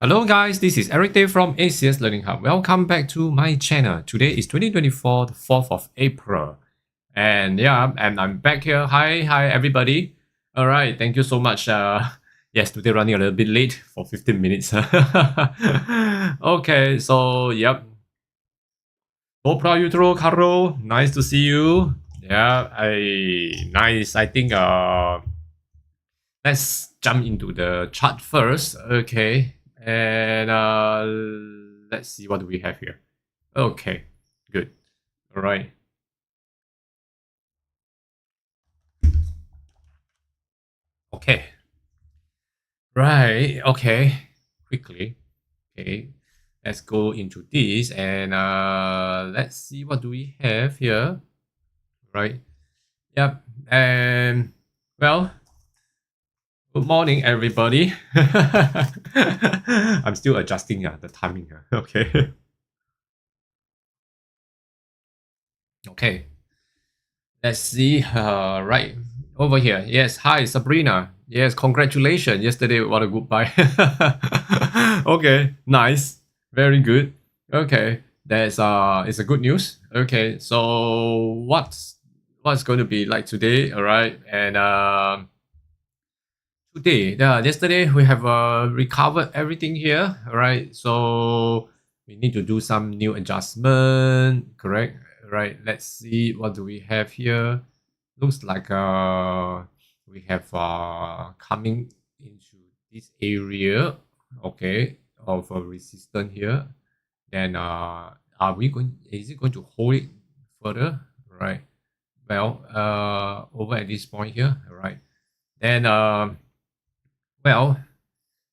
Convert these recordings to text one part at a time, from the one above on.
Hello guys, this is Eric Day from ACS Learning Hub. Welcome back to my channel. Today is 2024, the 4th of April. And yeah, I'm back here. Hi everybody. All right, thank you so much. Yes, today running a little bit late for 15 minutes. Okay, so yep. Utro Caro, nice to see you. Yeah, nice. I think let's jump into the chart first. Okay. And let's see what do we have here. Okay, good. All right. Okay. Right. Okay. Quickly. Okay. Let's go into this and let's see what do we have here. Right. Yep. And well, good morning, everybody. I'm still adjusting the timing. Okay. Okay. Let's see. Right over here. Yes. Hi, Sabrina. Yes. Congratulations. Yesterday, what a good buy. Okay. Nice. Very good. Okay. That's it's a good news. Okay. So what's going to be like today? All right. And today, yesterday we have recovered everything here. All right. So we need to do some new adjustment. Correct. Right. Let's see what do we have here. Looks like we have coming into this area, okay, of a resistance here. Then are we going? Is it going to hold it further? Right. Well, over at this point here, right. Then well,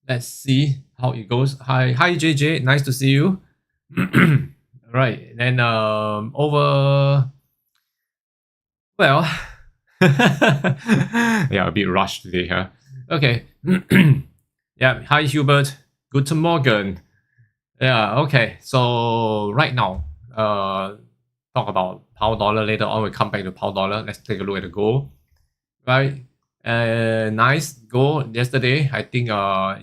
let's see how it goes. Hi JJ, nice to see you. Right. Then over. Well. Yeah, a bit rushed today, huh? Okay. Yeah, hi Hubert. Guten Morgen. Yeah, okay. So right now, talk about pound dollar later on. We'll come back to pound dollar. Let's take a look at the gold. Right. Nice gold yesterday. I think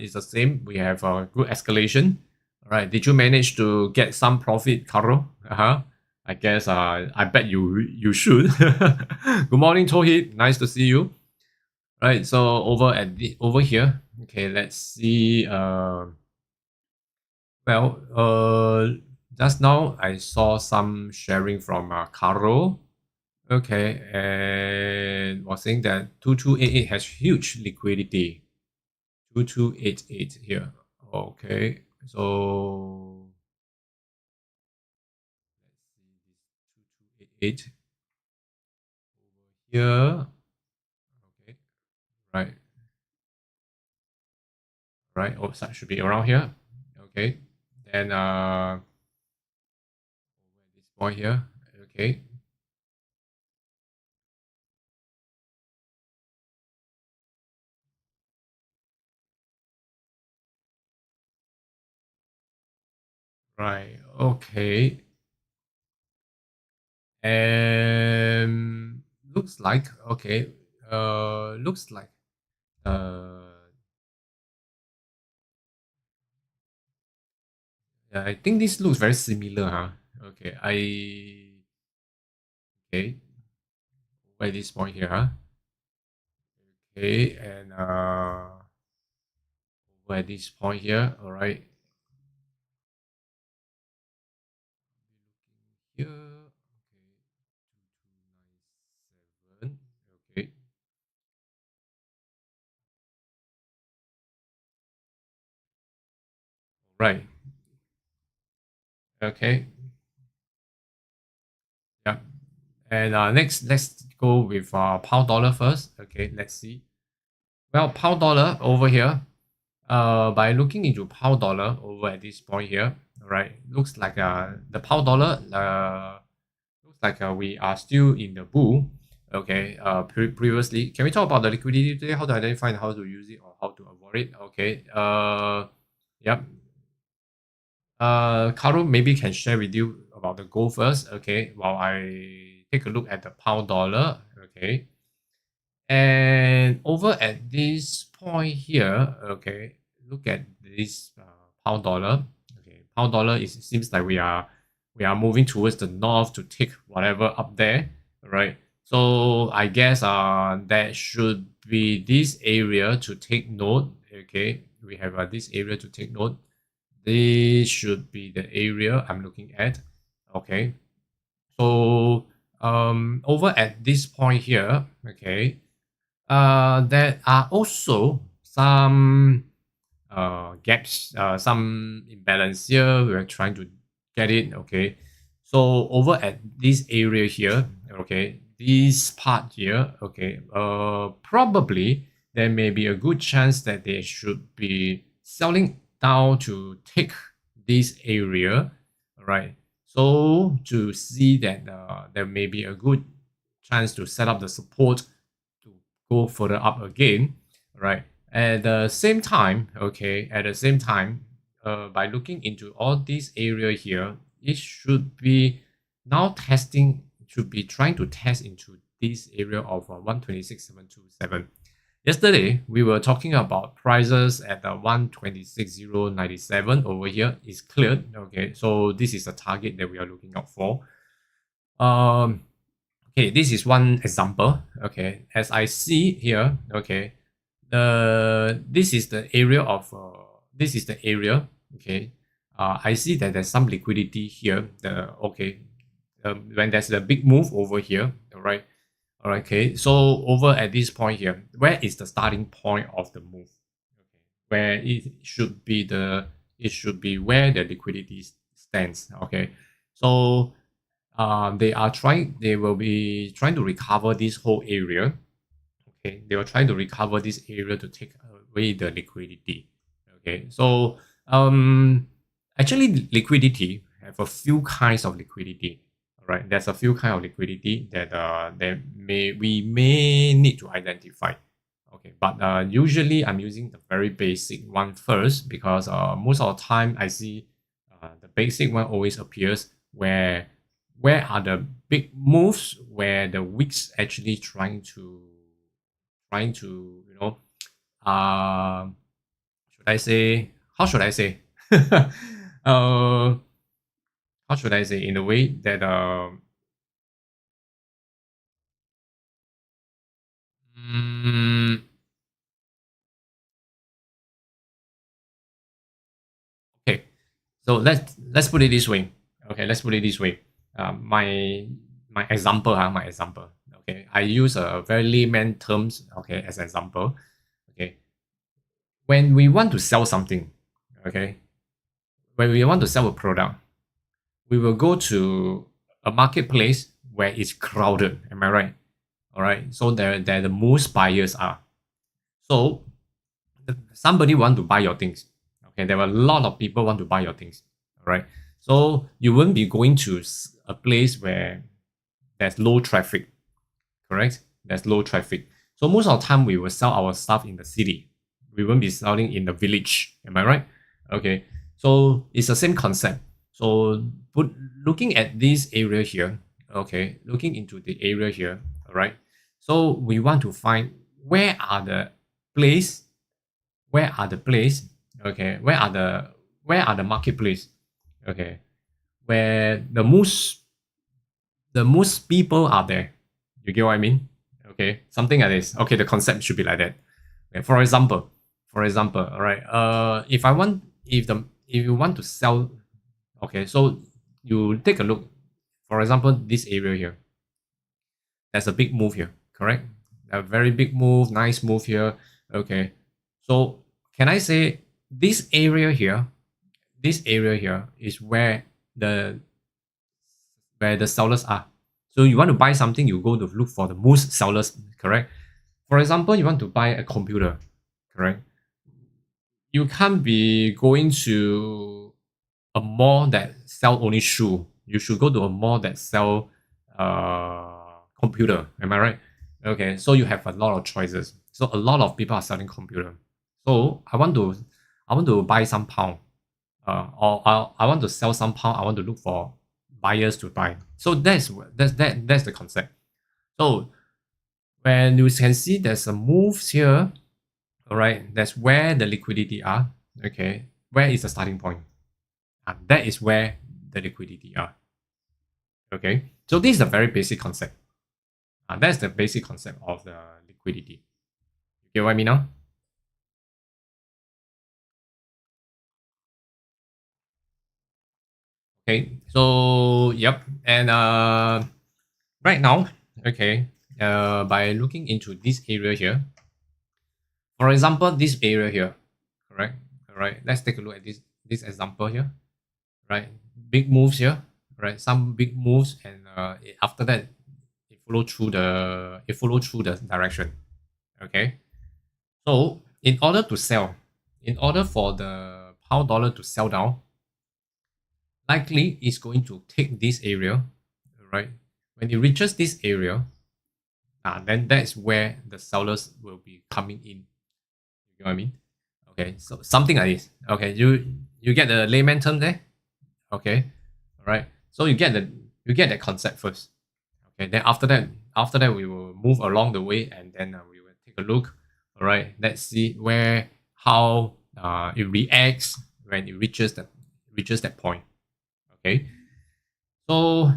it's the same. We have a good escalation. All right. Did you manage to get some profit, Carlo? Uh-huh. I guess I bet you should. Good morning, Tohit. Nice to see you. Right, so over here. Okay, let's see. Just now I saw some sharing from Caro. Okay, and was saying that 2288 has huge liquidity. 2288 here. Okay, so 2288 over here. Okay, right. Right, oh, that should be around here. Okay, then over this point here. Okay. Right. Okay. Looks like okay. Looks like yeah, I think this looks very similar, huh? Okay, okay. By this point here, huh? Okay, and by this point here, all right. Here, okay, 2297. Okay. Right. Okay. Yeah. And next, let's go with pound dollar first. Okay, let's see. Well, pound dollar over here. By looking into pound dollar over at this point here, right? Looks like the pound dollar looks like we are still in the bull. Okay. Previously, can we talk about the liquidity today? How to identify and how to use it or how to avoid it? Okay. Yep. Caro maybe can share with you about the gold first. Okay. While I take a look at the pound dollar. Okay. And over at this point here, okay, look at this pound dollar. Okay, pound dollar seems like we are moving towards the north to take whatever up there. Right. So I guess that should be this area to take note. Okay, we have this area to take note. This should be the area I'm looking at. Okay, so over at this point here, okay, there are also some gaps, some imbalance here. We're trying to get it. Okay, so over at this area here, okay, this part here, okay, probably there may be a good chance that they should be selling down to take this area, right? So to see that there may be a good chance to set up the support to go further up again, right? At the same time, okay, by looking into all these area here, it should be now should be trying to test into this area of 126.727. Yesterday, we were talking about prices at 126.097 over here. It's cleared, okay, so this is a target that we are looking out for. Okay, this is one example, okay, as I see here, okay, this is the area of okay, I see that there's some liquidity here, when there's a big move over here, all right, okay, so over at this point here, where is the starting point of the move? Okay, where it should be where the liquidity stands. Okay, so they will be trying to recover this whole area. Okay, they were trying to recover this area to take away the liquidity. Okay, so actually liquidity have a few kinds of liquidity. All right, there's a few kinds of liquidity that we may need to identify. Okay, but usually I'm using the very basic one first because most of the time I see the basic one always appears where are the big moves where the wicks actually trying to should I say, how should I say how should I say, in a way that okay, so let's put it this way. Okay, let's put it this way. My example, my example. Okay, I use a very layman terms. Okay, as an example. Okay, when we want to sell something, okay, when we want to sell a product, we will go to a marketplace where it's crowded. Am I right? All right. So there the most buyers are. So somebody want to buy your things. Okay, there are a lot of people want to buy your things. All right. So you won't be going to a place where there's low traffic. Correct? There's low traffic. So most of the time we will sell our stuff in the city. We won't be selling in the village. Am I right? Okay. So it's the same concept. So looking at this area here, okay, looking into the area here, all right. So we want to find where are the place, okay, where are the marketplace, okay, where the most people are there. You get what I mean? Okay, something like this. Okay, the concept should be like that. Okay, for example, all right. If you want to sell, okay, so you take a look. For example, this area here. There's a big move here, correct? A very big move, nice move here. Okay, so can I say this area here? This area here is where the sellers are. So you want to buy something, you go to look for the most sellers, correct? For example, you want to buy a computer, correct? You can't be going to a mall that sell only shoe. You should go to a mall that sell computer. Am I right? Okay, so you have a lot of choices. So a lot of people are selling computer. So I want to buy some pound, or I want to sell some pound. I want to look for buyers to buy. So that's the concept. So when you can see there's a moves here, all right, that's where the liquidity are. Okay, where is the starting point? That is where the liquidity are. Okay, so this is a very basic concept. That's the basic concept of the liquidity. You get what I mean now? Okay, so yep, and right now, okay, by looking into this area here, for example, this area here, correct? All right, let's take a look at this example here, right? Big moves here, right? Some big moves, and after that, it follow through the direction. Okay, so in order to sell, in order for the pound dollar to sell down, likely it's going to take this area, right? When it reaches this area, then that's where the sellers will be coming in. You know what I mean? Okay, so something like this. Okay, you get the layman term there. Okay, all right. So you get that concept first. Okay, then after that we will move along the way, and then we will take a look. All right, let's see how it reacts when it reaches that point. Okay, so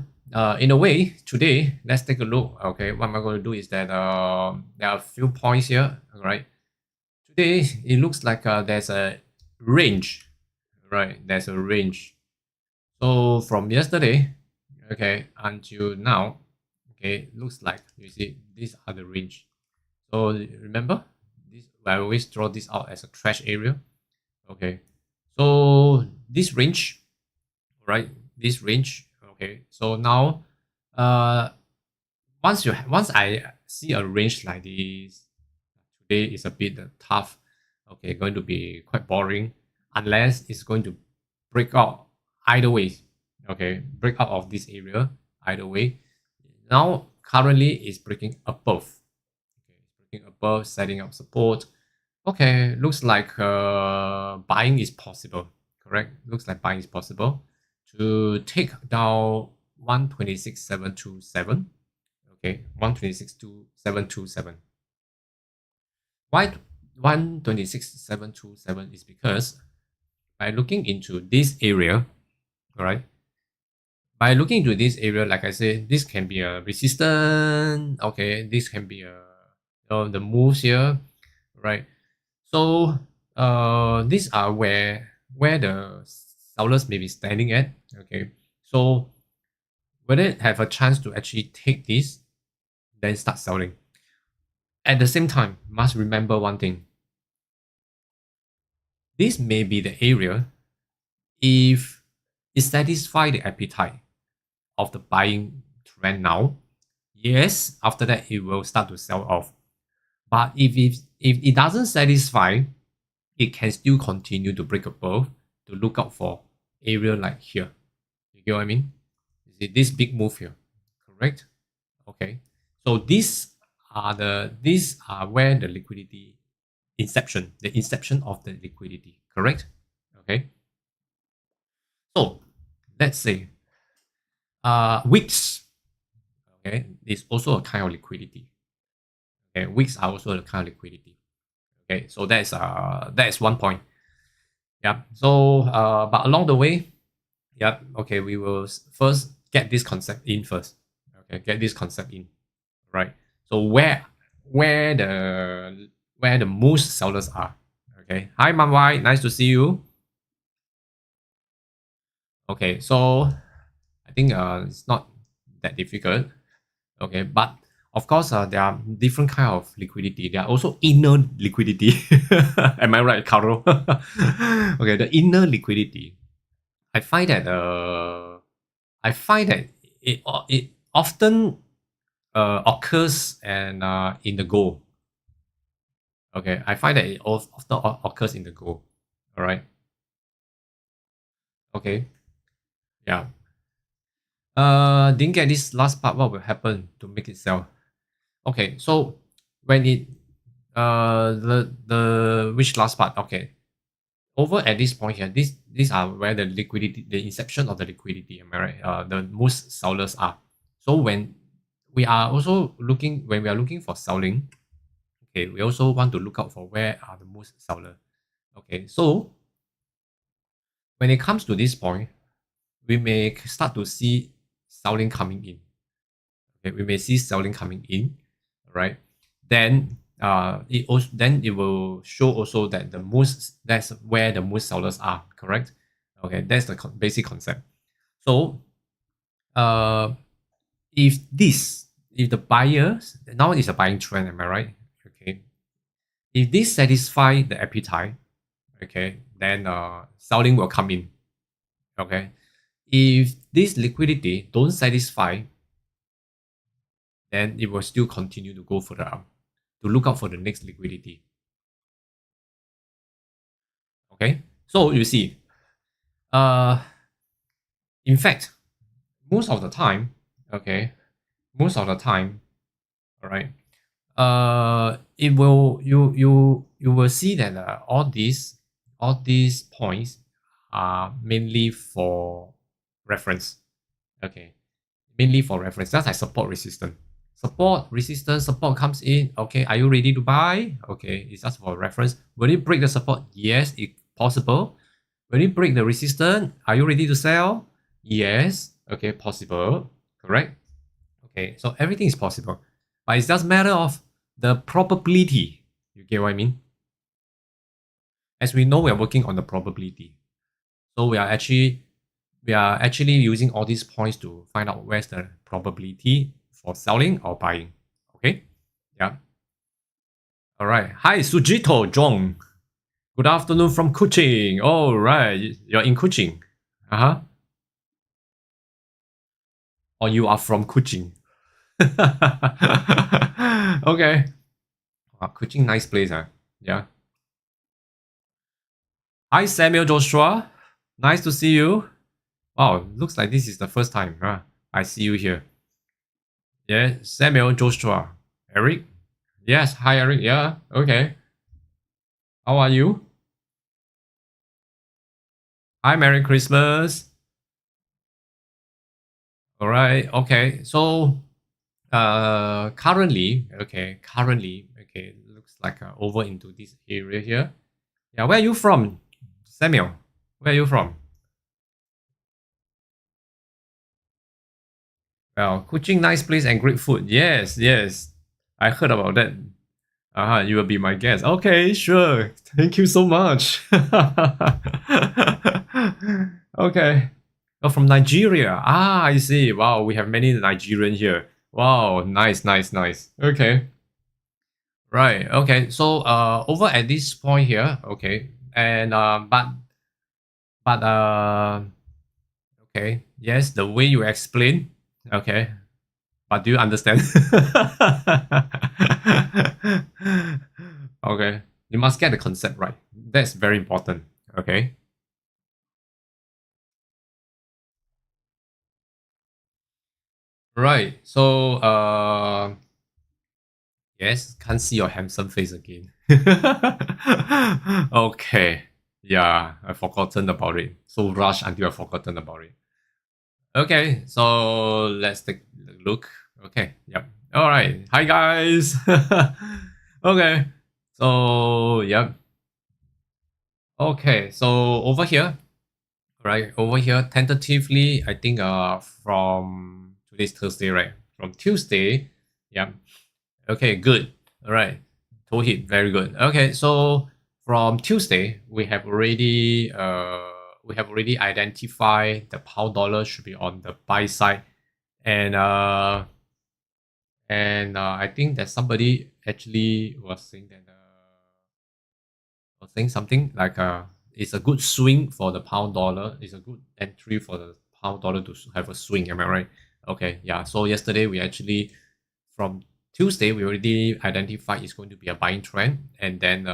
in a way, today let's take a look. Okay, what am I going to do is that there are a few points here. All right, today it looks like there's a range, right? There's a range. So from yesterday, okay, until now, okay, looks like you see these are the range. So remember, this I always draw this out as a trash area. Okay, so this range, right? This range. Okay, so now, once I see a range like this, today is a bit tough. Okay, going to be quite boring unless it's going to break out either way. Okay, break out of this area either way. Now currently it's breaking above. Okay, it's breaking above, setting up support. Okay, looks like buying is possible. Correct, looks like buying is possible to take down 126,727. Okay, 126,727. Why 126,727 is because by looking into this area, all right, by looking into this area, like I said, this can be a resistance. Okay, this can be the moves here, right? So these are where the sellers may be standing at. Okay, so when they have a chance to actually take this, then start selling. At the same time, must remember one thing. This may be the area if it satisfies the appetite of the buying trend now. Yes, after that it will start to sell off. But if it doesn't satisfy, it can still continue to break above to look out for area like here. You get what I mean? You see this big move here, correct? Okay. So these are where the liquidity the inception of the liquidity, correct? Okay. So let's say wicks, okay, is also a kind of liquidity. Okay, wicks are also a kind of liquidity. Okay, so that is one point. Yeah. So but along the way, yeah, okay, we will first get this concept in first. Okay, get this concept in, right? So where the most sellers are. Okay. Hi, Manwai, nice to see you. Okay, so I think it's not that difficult. Okay, but of course there are different kind of liquidity. There are also inner liquidity. Am I right, Carol? Okay, the inner liquidity. I find that it often occurs and in the gold. Okay, I find that it often occurs in the gold. All right. Okay. Yeah. Didn't get this last part. What will happen to make it sell? Okay, so when it the which last part? Okay, over at this point here, these are where the liquidity, the inception of the liquidity. Am I right? The most sellers are. So when we are looking for selling, okay, we also want to look out for where are the most seller. Okay, so when it comes to this point, we may start to see selling coming in. Okay, we may see selling coming in, right? Then it will show also that the most, that's where the most sellers are, correct? Okay, that's the basic concept. So if the buyers, now it's a buying trend, am I right? Okay, if this satisfy the appetite, okay, then selling will come in. Okay, if this liquidity don't satisfy, then it will still continue to go further up to look out for the next liquidity. Okay, so you see, in fact, most of the time, okay, most of the time, all right, it will, you will see that all these points are mainly for reference. Okay, mainly for reference. That's like support, resistance. Support, resistance, support comes in. Okay, are you ready to buy? Okay, it's just for reference. Will it break the support? Yes, it's possible. Will it break the resistance? Are you ready to sell? Yes. Okay, possible. Correct. Okay, so everything is possible. But it's just a matter of the probability. You get what I mean? As we know, we are working on the probability. So we are actually using all these points to find out where's the probability for selling or buying. Okay? Yeah. All right. Hi, Sujito Jong. Good afternoon from Kuching. All right. You're in Kuching. Uh-huh. Or you are from Kuching. Okay. Wow, Kuching, nice place, huh? Yeah. Hi, Samuel Joshua. Nice to see you. Wow, looks like this is the first time I see you here. Yeah, Samuel Joshua. Eric? Yes, hi Eric. Yeah, okay. How are you? Hi, Merry Christmas. All right, okay. So, currently, looks like over into this area here. Yeah, where are you from, Samuel? Where are you from? Well, Kuching, nice place and great food. Yes, yes. I heard about that. You will be my guest. Okay, sure. Thank you so much. Okay. Oh, from Nigeria. Ah, I see. Wow, we have many Nigerian here. Wow, nice, nice, nice. Okay. Right. Okay. So over at this point here, okay. And but okay. Yes, the way you explain, okay. But do you understand? Okay. You must get the concept right. That's very important. Okay. Right. So yes, can't see your handsome face again. Okay. Yeah, I've forgotten about it. So rushed until I've forgotten about it. Okay, so let's take a look. Okay, yep. All right. Hi guys. Okay. So yep. Okay, so over here, right? Over here, tentatively, I think from today's Thursday, right? From Tuesday, yeah. Okay, good. All right, toe hit, very good. Okay, so from Tuesday, we have already identified the pound dollar should be on the buy side, and I think that somebody actually was saying that was saying something like it's a good swing for the pound dollar. It's a good entry for the pound dollar to have a swing. Am I right? Okay, yeah. So yesterday we actually, from Tuesday, we already identified it's going to be a buying trend, and then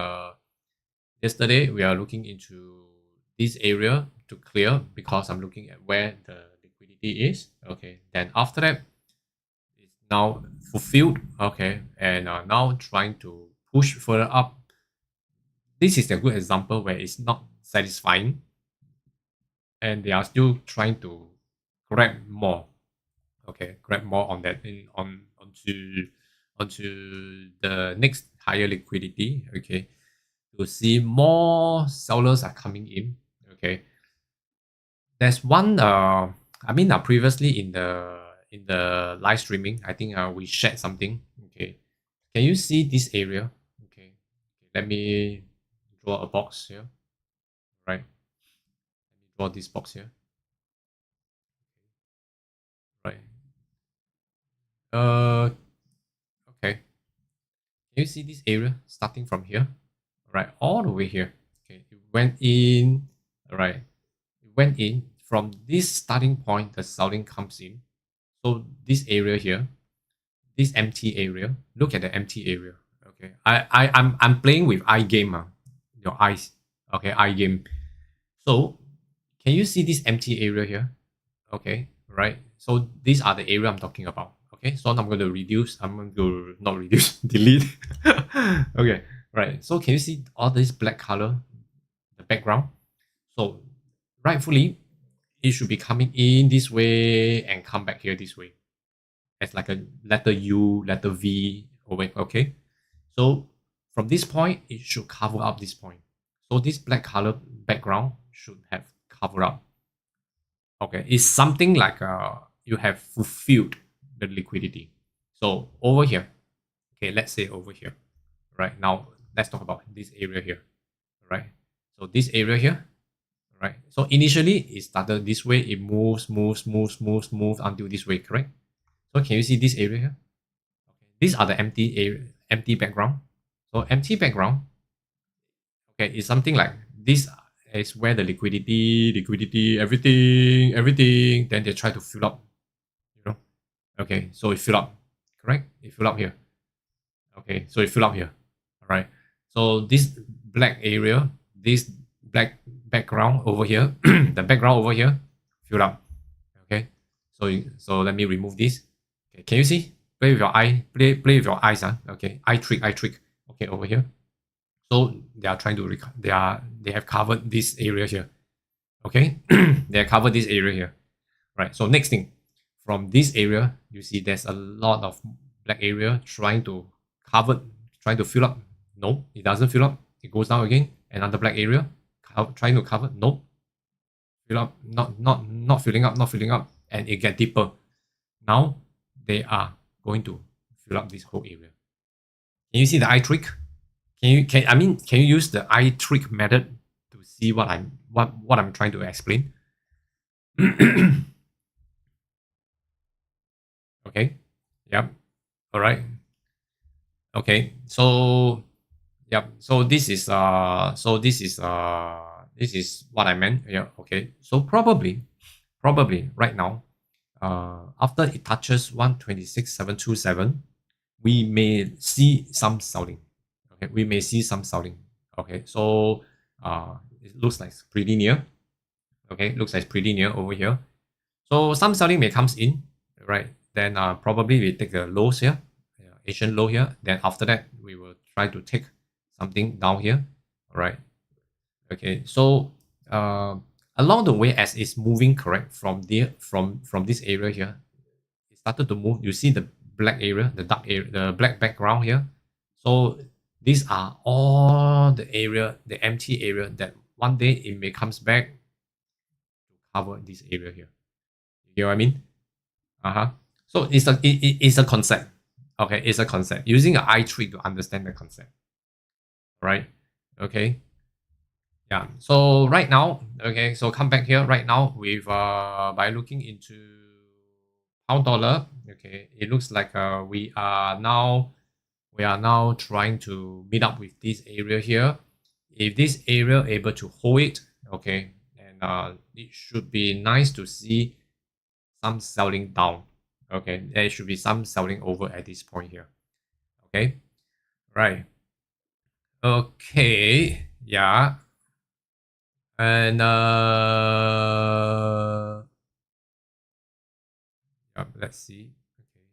yesterday we are looking into this area to clear because I'm looking at where the liquidity is. Okay, then after that, it's now fulfilled. Okay, and now trying to push further up. This is a good example where it's not satisfying and they are still trying to grab more. Okay, grab more on that onto the next higher liquidity. Okay, to see more sellers are coming in. Okay, there's one previously in the live streaming, I think we shared something. Okay, can you see this area? Okay, let me draw a box here. Right, let me draw this box here. Right. Okay. Can you see this area starting from here? Right, all the way here. Okay, it went in. All right, it went in from this starting point. The selling comes in. So this area here, this empty area. Look at the empty area. Okay, I'm playing with eye game. Your eyes. Okay, eye game. So can you see this empty area here? Okay, right. So these are the area I'm talking about. Okay, so I'm going to reduce. I'm going to not reduce, delete. Okay, right. So can you see all this black color, the background? So rightfully, it should be coming in this way and come back here this way. It's like a letter U, letter V. Okay. So from this point, it should cover up this point. So this black color background should have covered up. Okay, it's something like you have fulfilled the liquidity. So over here, okay, let's say over here, right? Now let's talk about this area here, right? So this area here, right? So initially it started this way, it moves until this way, correct? So can you see this area here? Okay, these are the empty area, empty background. So empty background, okay, is something like this is where the liquidity, everything. Then they try to fill up, you know. Okay, so it fill up, correct? It fill up here. Okay, so it fill up here. All right. So this black area, this black background over here, the background over here, fill up. Okay. So let me remove this. Okay, can you see? Play with your eye. Play with your eyes. Okay. Eye trick. Okay, over here. So they are trying to they have covered this area here. Okay, they have covered this area here. Right. So next thing, from this area, you see there's a lot of black area trying to fill up. No, it doesn't fill up. It goes down again. Another black area trying to cover. No, fill up. Not filling up, and it get deeper. Now they are going to fill up this whole area. Can you see the eye trick? Can you use the eye trick method to see what I'm trying to explain? Okay. Yep. All right. Okay. So yep. So this is what I meant. Yeah. Okay. So probably right now, after it touches 126,727, we may see some selling. Okay, we may see some selling. Okay, so it looks like it's pretty near. Okay, looks like it's pretty near over here. So some selling may comes in, right? Then probably we take the lows here, Asian low here. Then after that, we will try to take something down here. All right. Okay, so along the way as it's moving, correct, from this area here, it started to move. You see the black area, the dark area, the black background here. So these are all the area, the empty area that one day it may comes back to cover this area here. You get what I mean? So it's a concept. Okay, it's a concept. Using an eye trick to understand the concept. Right? Okay. Yeah. So right now, okay, so come back here right now with by looking into pound dollar. Okay, it looks like we are now trying to meet up with this area here. If this area able to hold it, okay, and it should be nice to see some selling down. Okay, there should be some selling over at this point here. Okay, right. Okay, yeah. And let's see. Okay.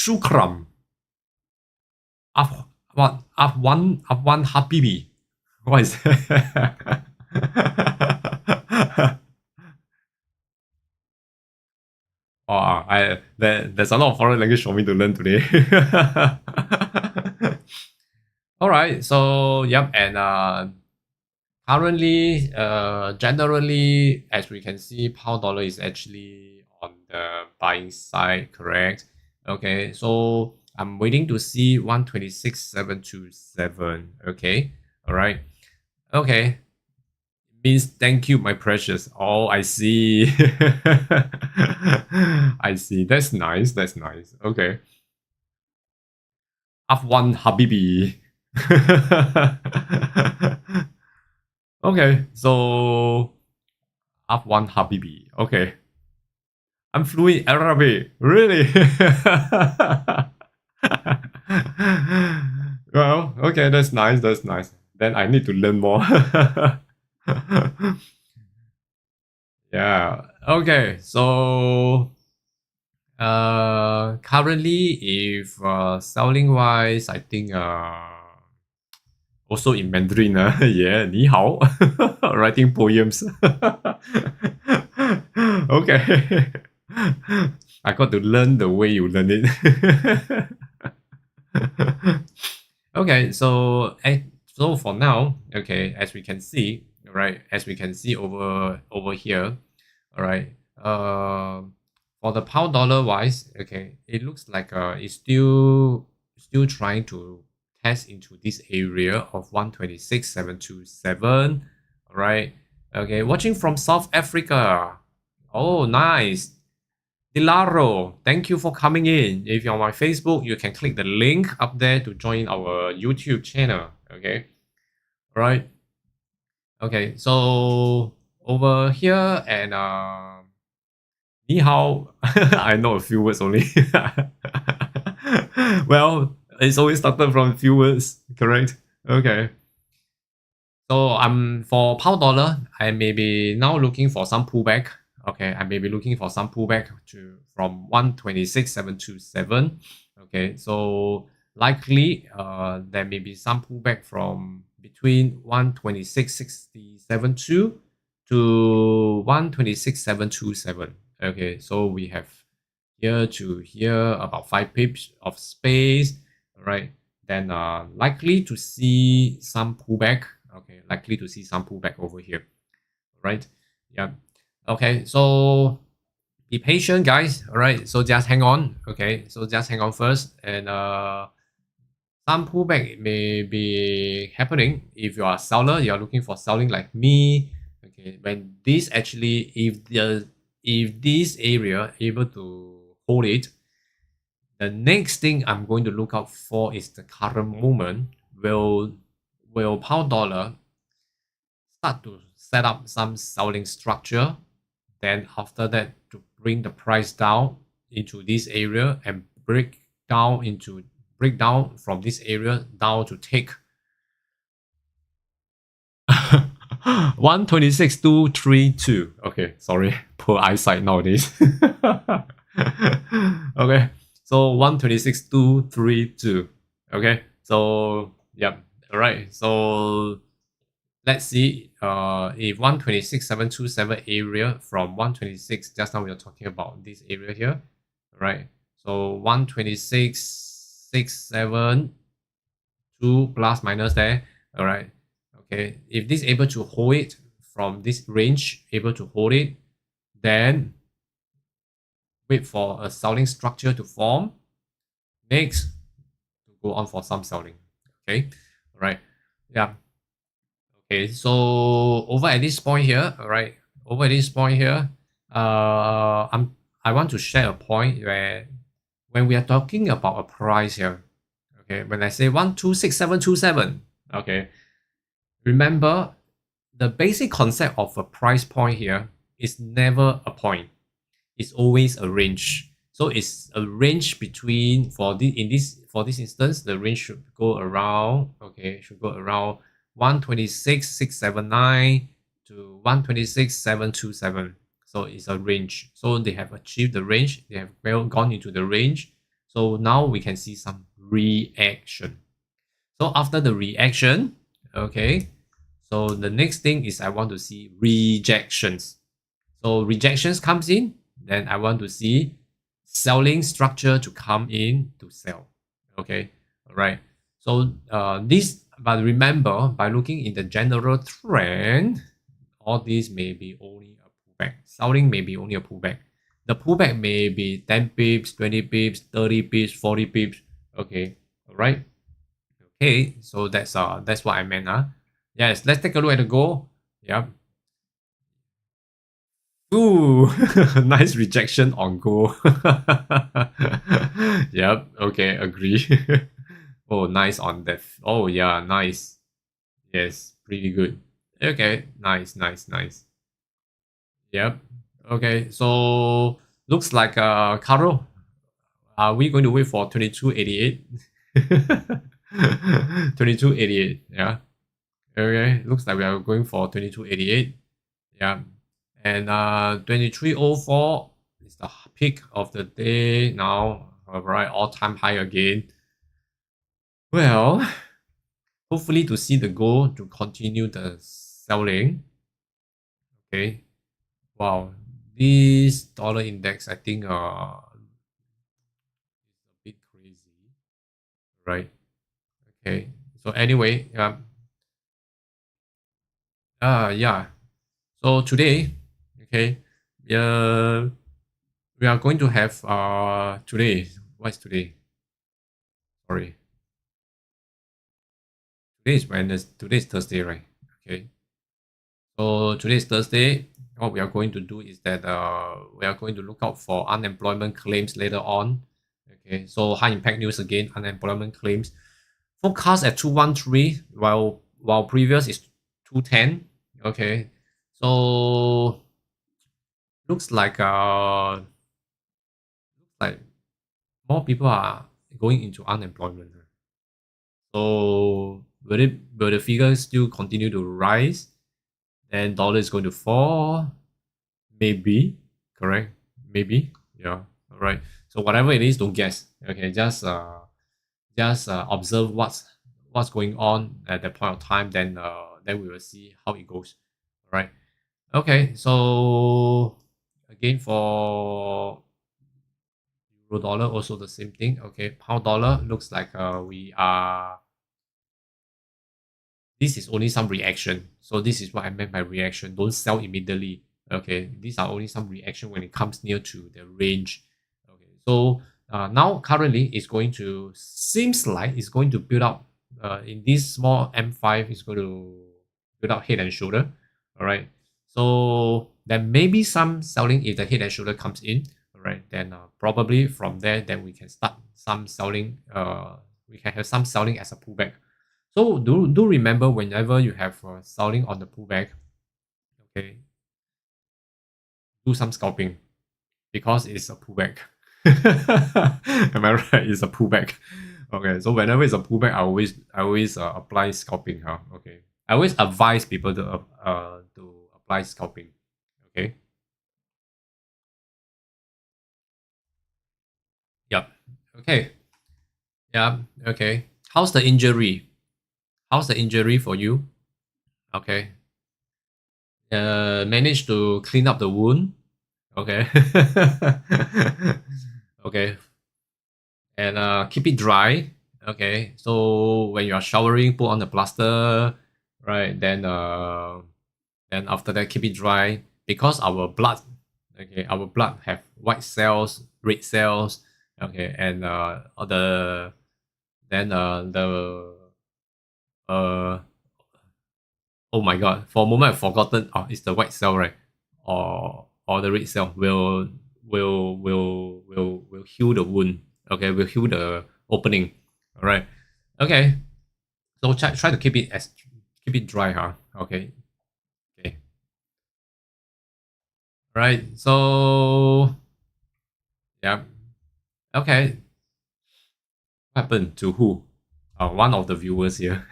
Shukram. Afwan Habibi. What is that? Oh, there's a lot of foreign language for me to learn today. All right, so yep, and currently, generally, as we can see, pound dollar is actually on the buying side, correct? Okay, so I'm waiting to see 126,727. Okay, all right. Okay, means thank you, my precious. Oh, I see. I see. That's nice. That's nice. Okay. F1 Habibi. Okay, so F1 Habibi. Okay. I'm fluent Arabic. Really? Well, okay, that's nice. That's nice. Then I need to learn more. Yeah. Okay. So currently, if selling wise, I think also in Mandarin. Yeah, 你好. Writing poems. Okay. I got to learn the way you learn it. Okay, so so for now, okay, as we can see, right, as we can see over here, all right, for the pound dollar wise, okay, it looks like it's still trying to test into this area of 126,727. All right, okay, watching from South Africa. Oh, nice. Dilaro, thank you for coming in. If you're on my Facebook, you can click the link up there to join our YouTube channel. Okay. All right. Okay. So over here and ni hao. I know a few words only. Well, it's always started from a few words, correct? Okay. So for pound dollar, I may be now looking for some pullback. Okay, I may be looking for some pullback from 126,727. Okay, so likely there may be some pullback from between 126,672 to 126,727. Okay, so we have here to here about 5 pips of space. All right, then likely to see some pullback. Okay, likely to see some pullback over here. Right? Yeah. Okay, so be patient, guys. All right, so just hang on. Okay, so just hang on first, and some pullback may be happening if you are a seller. You are looking for selling like me. Okay, when this actually, if this area able to hold it, the next thing I'm going to look out for is the current moment. Will pound dollar start to set up some selling structure? Then after that, to bring the price down into this area and break down from this area down to take 126,232. Okay, sorry, poor eyesight nowadays. Okay, so 126,232. Okay, so yeah, all right. So let's see if 126,727 area from 126, just now we are talking about this area here, right? So 126,672 plus minus there, all right? Okay, if this able to hold it from this range, able to hold it, then wait for a selling structure to form. Next, to go on for some selling. Okay, all right, yeah. Okay, so over at this point here, all right, over at this point here, I want to share a point where when we are talking about a price here, okay, when I say 126,727, okay, remember the basic concept of a price point here is never a point. It's always a range. So it's a range between for this instance, the range should go around, okay, should go around 126,679 to 126,727. So it's a range. So they have achieved the range. They have gone into the range. So now we can see some reaction. So after the reaction, okay, so the next thing is I want to see rejections. So rejections comes in, then I want to see selling structure to come in to sell. Okay, all right. So this but remember, by looking in the general trend, all these may be only a pullback. Selling may be only a pullback. The pullback may be 10 pips, 20 pips, 30 pips, 40 pips. Okay, all right. Okay, so that's what I meant. Yes, let's take a look at the goal. Yep. Ooh, nice rejection on goal. Yep. Okay, agree. Oh, nice on that. Oh yeah, nice. Yes, pretty good. Okay, nice, nice, nice. Yep. Okay, so looks like Carol, are we going to wait for 2288? 2288, yeah. Okay, looks like we are going for 2288. Yeah. And 2304 is the peak of the day now. Alright, all-time high again. Well, hopefully to see the goal to continue the selling. Okay. Wow. This dollar index, I think is a bit crazy. Right. Okay. So anyway, yeah. So today, okay, we are going to have today. What's today? Sorry. Today is Wednesday. Today is Thursday, right? Okay. So today is Thursday. What we are going to do is that we are going to look out for unemployment claims later on. Okay. So high impact news again. Unemployment claims. Forecast at 213, while previous is 210. Okay. So looks like more people are going into unemployment. So will the figure still continue to rise? Then dollar is going to fall? Maybe, correct? Maybe, yeah. All right. So whatever it is, don't guess. Okay, just observe what's going on at that point of time. Then we will see how it goes. All right. Okay. So again for euro dollar, also the same thing. Okay, pound dollar looks like we are. This is only some reaction. So this is what I meant by reaction. Don't sell immediately. Okay, these are only some reaction when it comes near to the range. Okay, so now currently it's going to seems like it's going to build up in this small M5. It's going to build up head and shoulder. All right. So there may be some selling if the head and shoulder comes in. All right. Then probably from there, then we can start some selling. We can have some selling as a pullback. So do remember whenever you have selling on the pullback, okay, do some scalping because it's a pullback. Am I right? It's a pullback. Okay, so whenever it's a pullback, I always apply scalping. Okay, I always advise people to apply scalping. Okay. Yep. Okay. Yeah. Okay. How's the injury? How's the injury for you? Okay. Managed to clean up the wound. Okay. Okay. And keep it dry. Okay. So when you are showering, put on the plaster, right? Then after that, keep it dry because our blood, okay, our blood have white cells, red cells, okay, and the then uh oh my god, for a moment I've forgotten. Oh, it's the white cell, right? Or the red cell will heal the wound. Okay, will heal the opening. All right. Okay. So try to keep it dry, huh? Okay. Okay. Right. So yeah. Okay. What happened to who? One of the viewers here.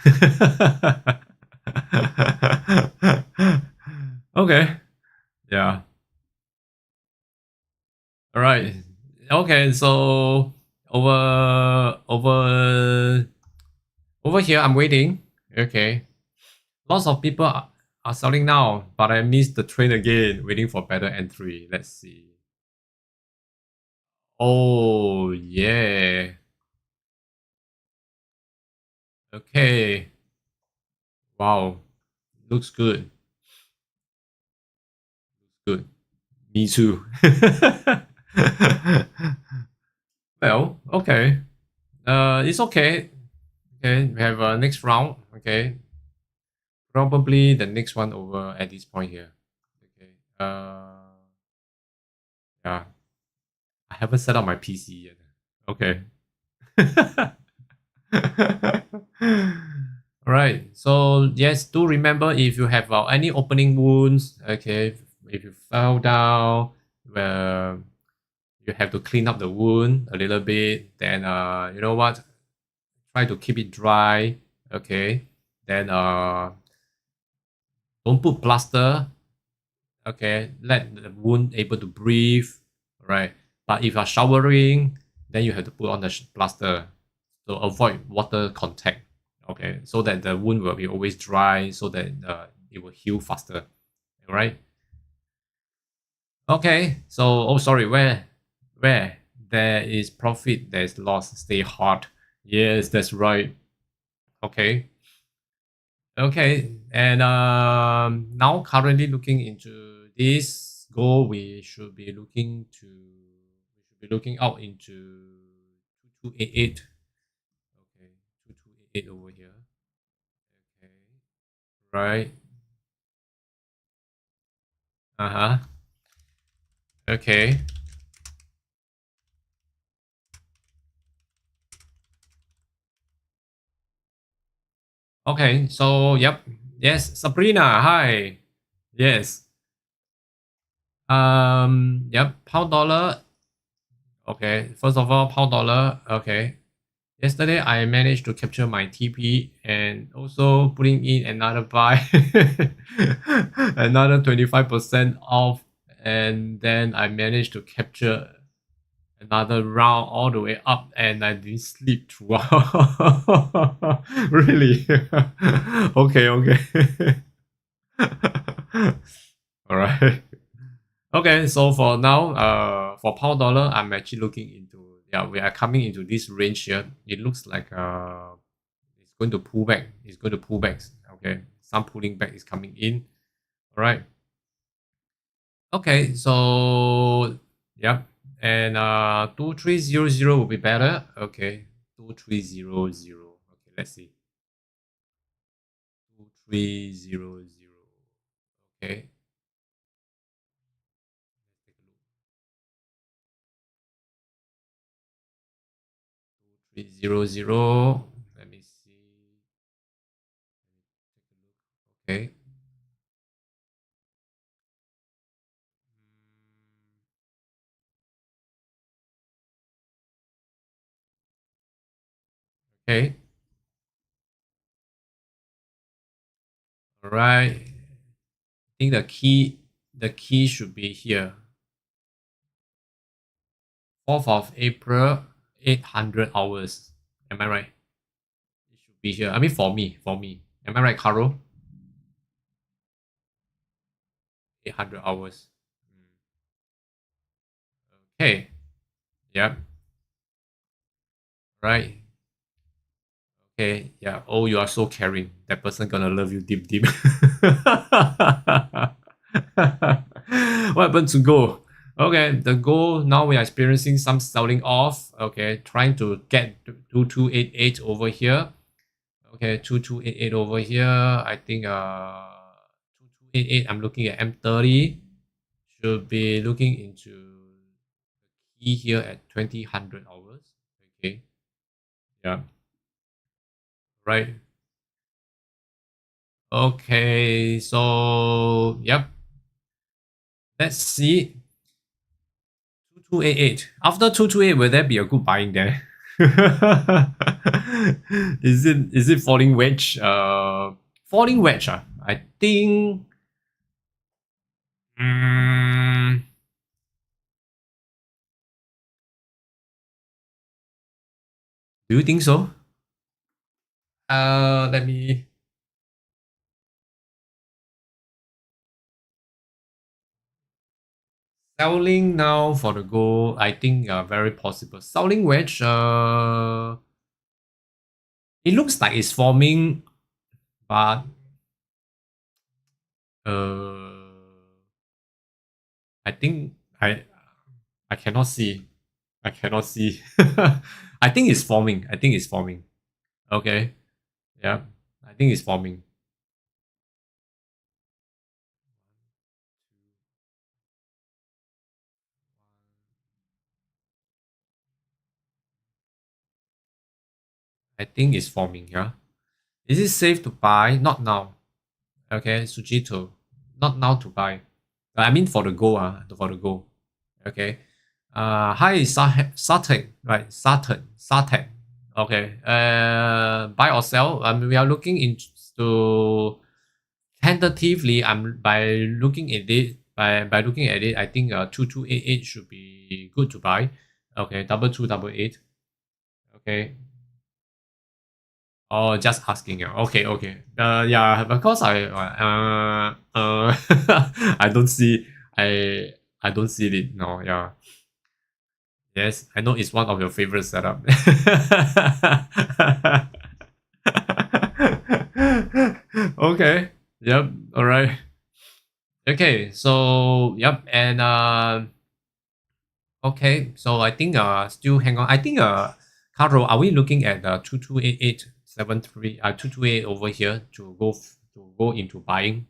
Okay. Yeah. All right. Okay. So over here, I'm waiting. Okay. Lots of people are selling now, but I missed the trend again, waiting for better entry. Let's see. Oh yeah. Okay. Wow, looks good. Good. Me too. Well, okay. It's okay. Okay, we have a next round. Okay, probably the next one over at this point here. Okay. Yeah, I haven't set up my PC yet. Okay. All right. So yes, do remember if you have any opening wounds. Okay, if you fell down, well, you have to clean up the wound a little bit. Then you know what? Try to keep it dry. Okay. Then don't put plaster. Okay. Let the wound able to breathe. Right. But if you're showering, then you have to put on the plaster to avoid water contact. Okay. So that the wound will be always dry, so that it will heal faster. All right. Okay. So oh sorry, where there is profit, there is loss. Stay hard. Yes, that's right. Okay. Okay, and now currently looking into this goal, we should be looking out into 2288. Okay, 2288 over here. Okay, right. Uh-huh. Okay. Okay, so yep. Yes, Sabrina, hi. Yes. Yep, pound dollar. Okay, first of all, pound dollar. Okay. Yesterday, I managed to capture my TP and also putting in another buy, another 25% off, and then I managed to capture another round all the way up, and I didn't sleep throughout. Really? Okay, okay. All right. Okay, so for now, for pound dollar, I'm actually looking into, yeah, we are coming into this range here. It looks like it's going to pull back. It's going to pull back. Okay, some pulling back is coming in. All right. Okay, so yep, and 2300 will be better. Okay, 2300. Okay, let's see. 2300. Okay. 300. Let me see. Okay. Okay. All right. I think the key should be here. 4th of April, 800 hours. Am I right? It should be here. I mean, for me. Am I right, Carol? 800 hours. Okay. Yep. Right. Okay. Yeah. Oh, you are so caring. That person gonna love you deep, deep. What happened to gold? Okay, the gold now we are experiencing some selling off. Okay, trying to get 2288 over here. Okay, 2288 over here. I think 2288. I'm looking at M30. Should be looking into the key here at 2000 hours. Okay. Yeah. Right. Okay. So yep. Let's see. 2288. After 2288, will there be a good buying there? Is it falling wedge? Falling wedge. I think. mm, do you think so? Let me. Selling now for the gold. I think very possible. Selling wedge. It looks like it's forming, but I think I cannot see. I cannot see. I think it's forming. I think it's forming. Okay. Yeah. I think it's forming. I think it's forming. Yeah. Is it safe to buy? Not now. Okay. Sujito. Not now to buy. I mean for the goal. For the goal. Okay. Hi, Saturn. Right. Saturn. Okay. Buy or sell? We are looking into tentatively. I'm by looking at it. By looking at it, I think 2288 should be good to buy. Okay, 2288. Okay. Oh, just asking. Yeah. Okay, okay. Yeah, because I don't see I don't see it. No, yeah. Yes, I know it's one of your favorite setup. Okay. Yep. All right. Okay. So yep. And okay. So I think still hang on. I think Carol, are we looking at 228873 228 over here to go into buying?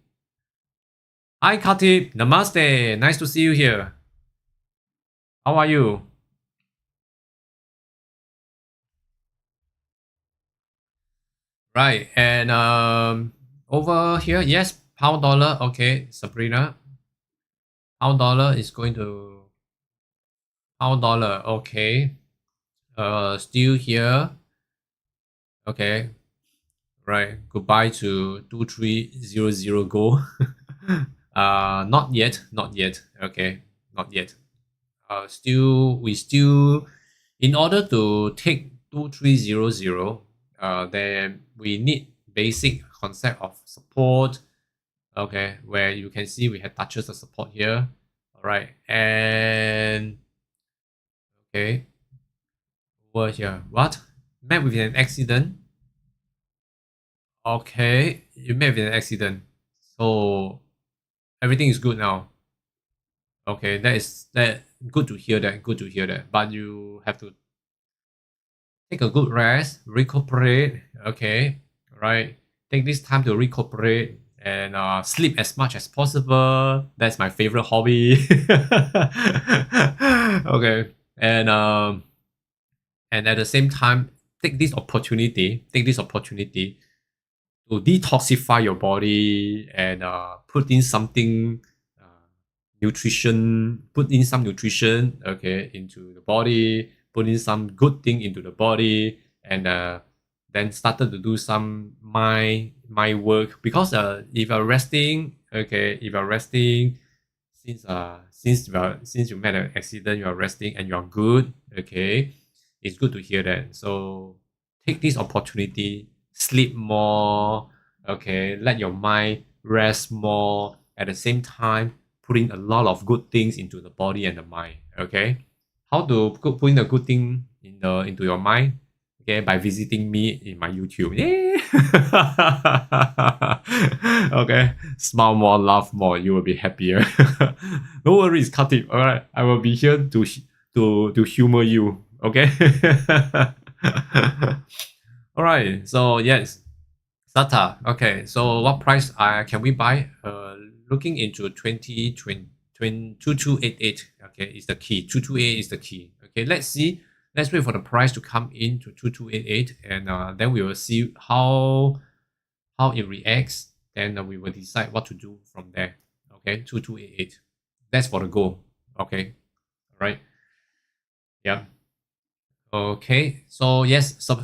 Hi Katip, namaste. Nice to see you here. How are you? Right. And over here, yes, pound dollar. Okay, Sabrina. Pound dollar is going to pound dollar. Okay. Still here. Okay. Right. Goodbye to 2300 goal. Not yet. Not yet. Okay. Not yet. We still, in order to take 2300, then we need basic concept of support. Okay, where you can see we have touches of support here. All right, and okay, over here, what? Met with an accident. Okay, you met with an accident. So everything is good now. Okay, that good to hear that. Good to hear that. But you have to take a good rest, recuperate. Okay, right. Take this time to recuperate and sleep as much as possible. That's my favorite hobby. Okay, and at the same time, take this opportunity to detoxify your body and put in something put in some nutrition, okay, into the body, put in some good thing into the body, and then started to do some mind work. Because if you're resting, okay, if you're resting, since you met an accident, you are resting and you are good, okay, it's good to hear that. So take this opportunity, sleep more, okay, let your mind rest more. At the same time, putting a lot of good things into the body and the mind. Okay, how to put in a good thing into your mind? Okay, by visiting me in my YouTube. Yeah. Okay, smile more, laugh more. You will be happier. No worries, cut it. All right, I will be here to humor you. Okay. All right. So yes, SATA. Okay. So what price can we buy? Looking into 2288. Okay, is the key. 2288 is the key. Okay, let's see. Let's wait for the price to come in to 2288, and then we will see how it reacts. Then we will decide what to do from there. Okay, 2288. That's for the goal. Okay. All right. Yeah. Okay, so yes, so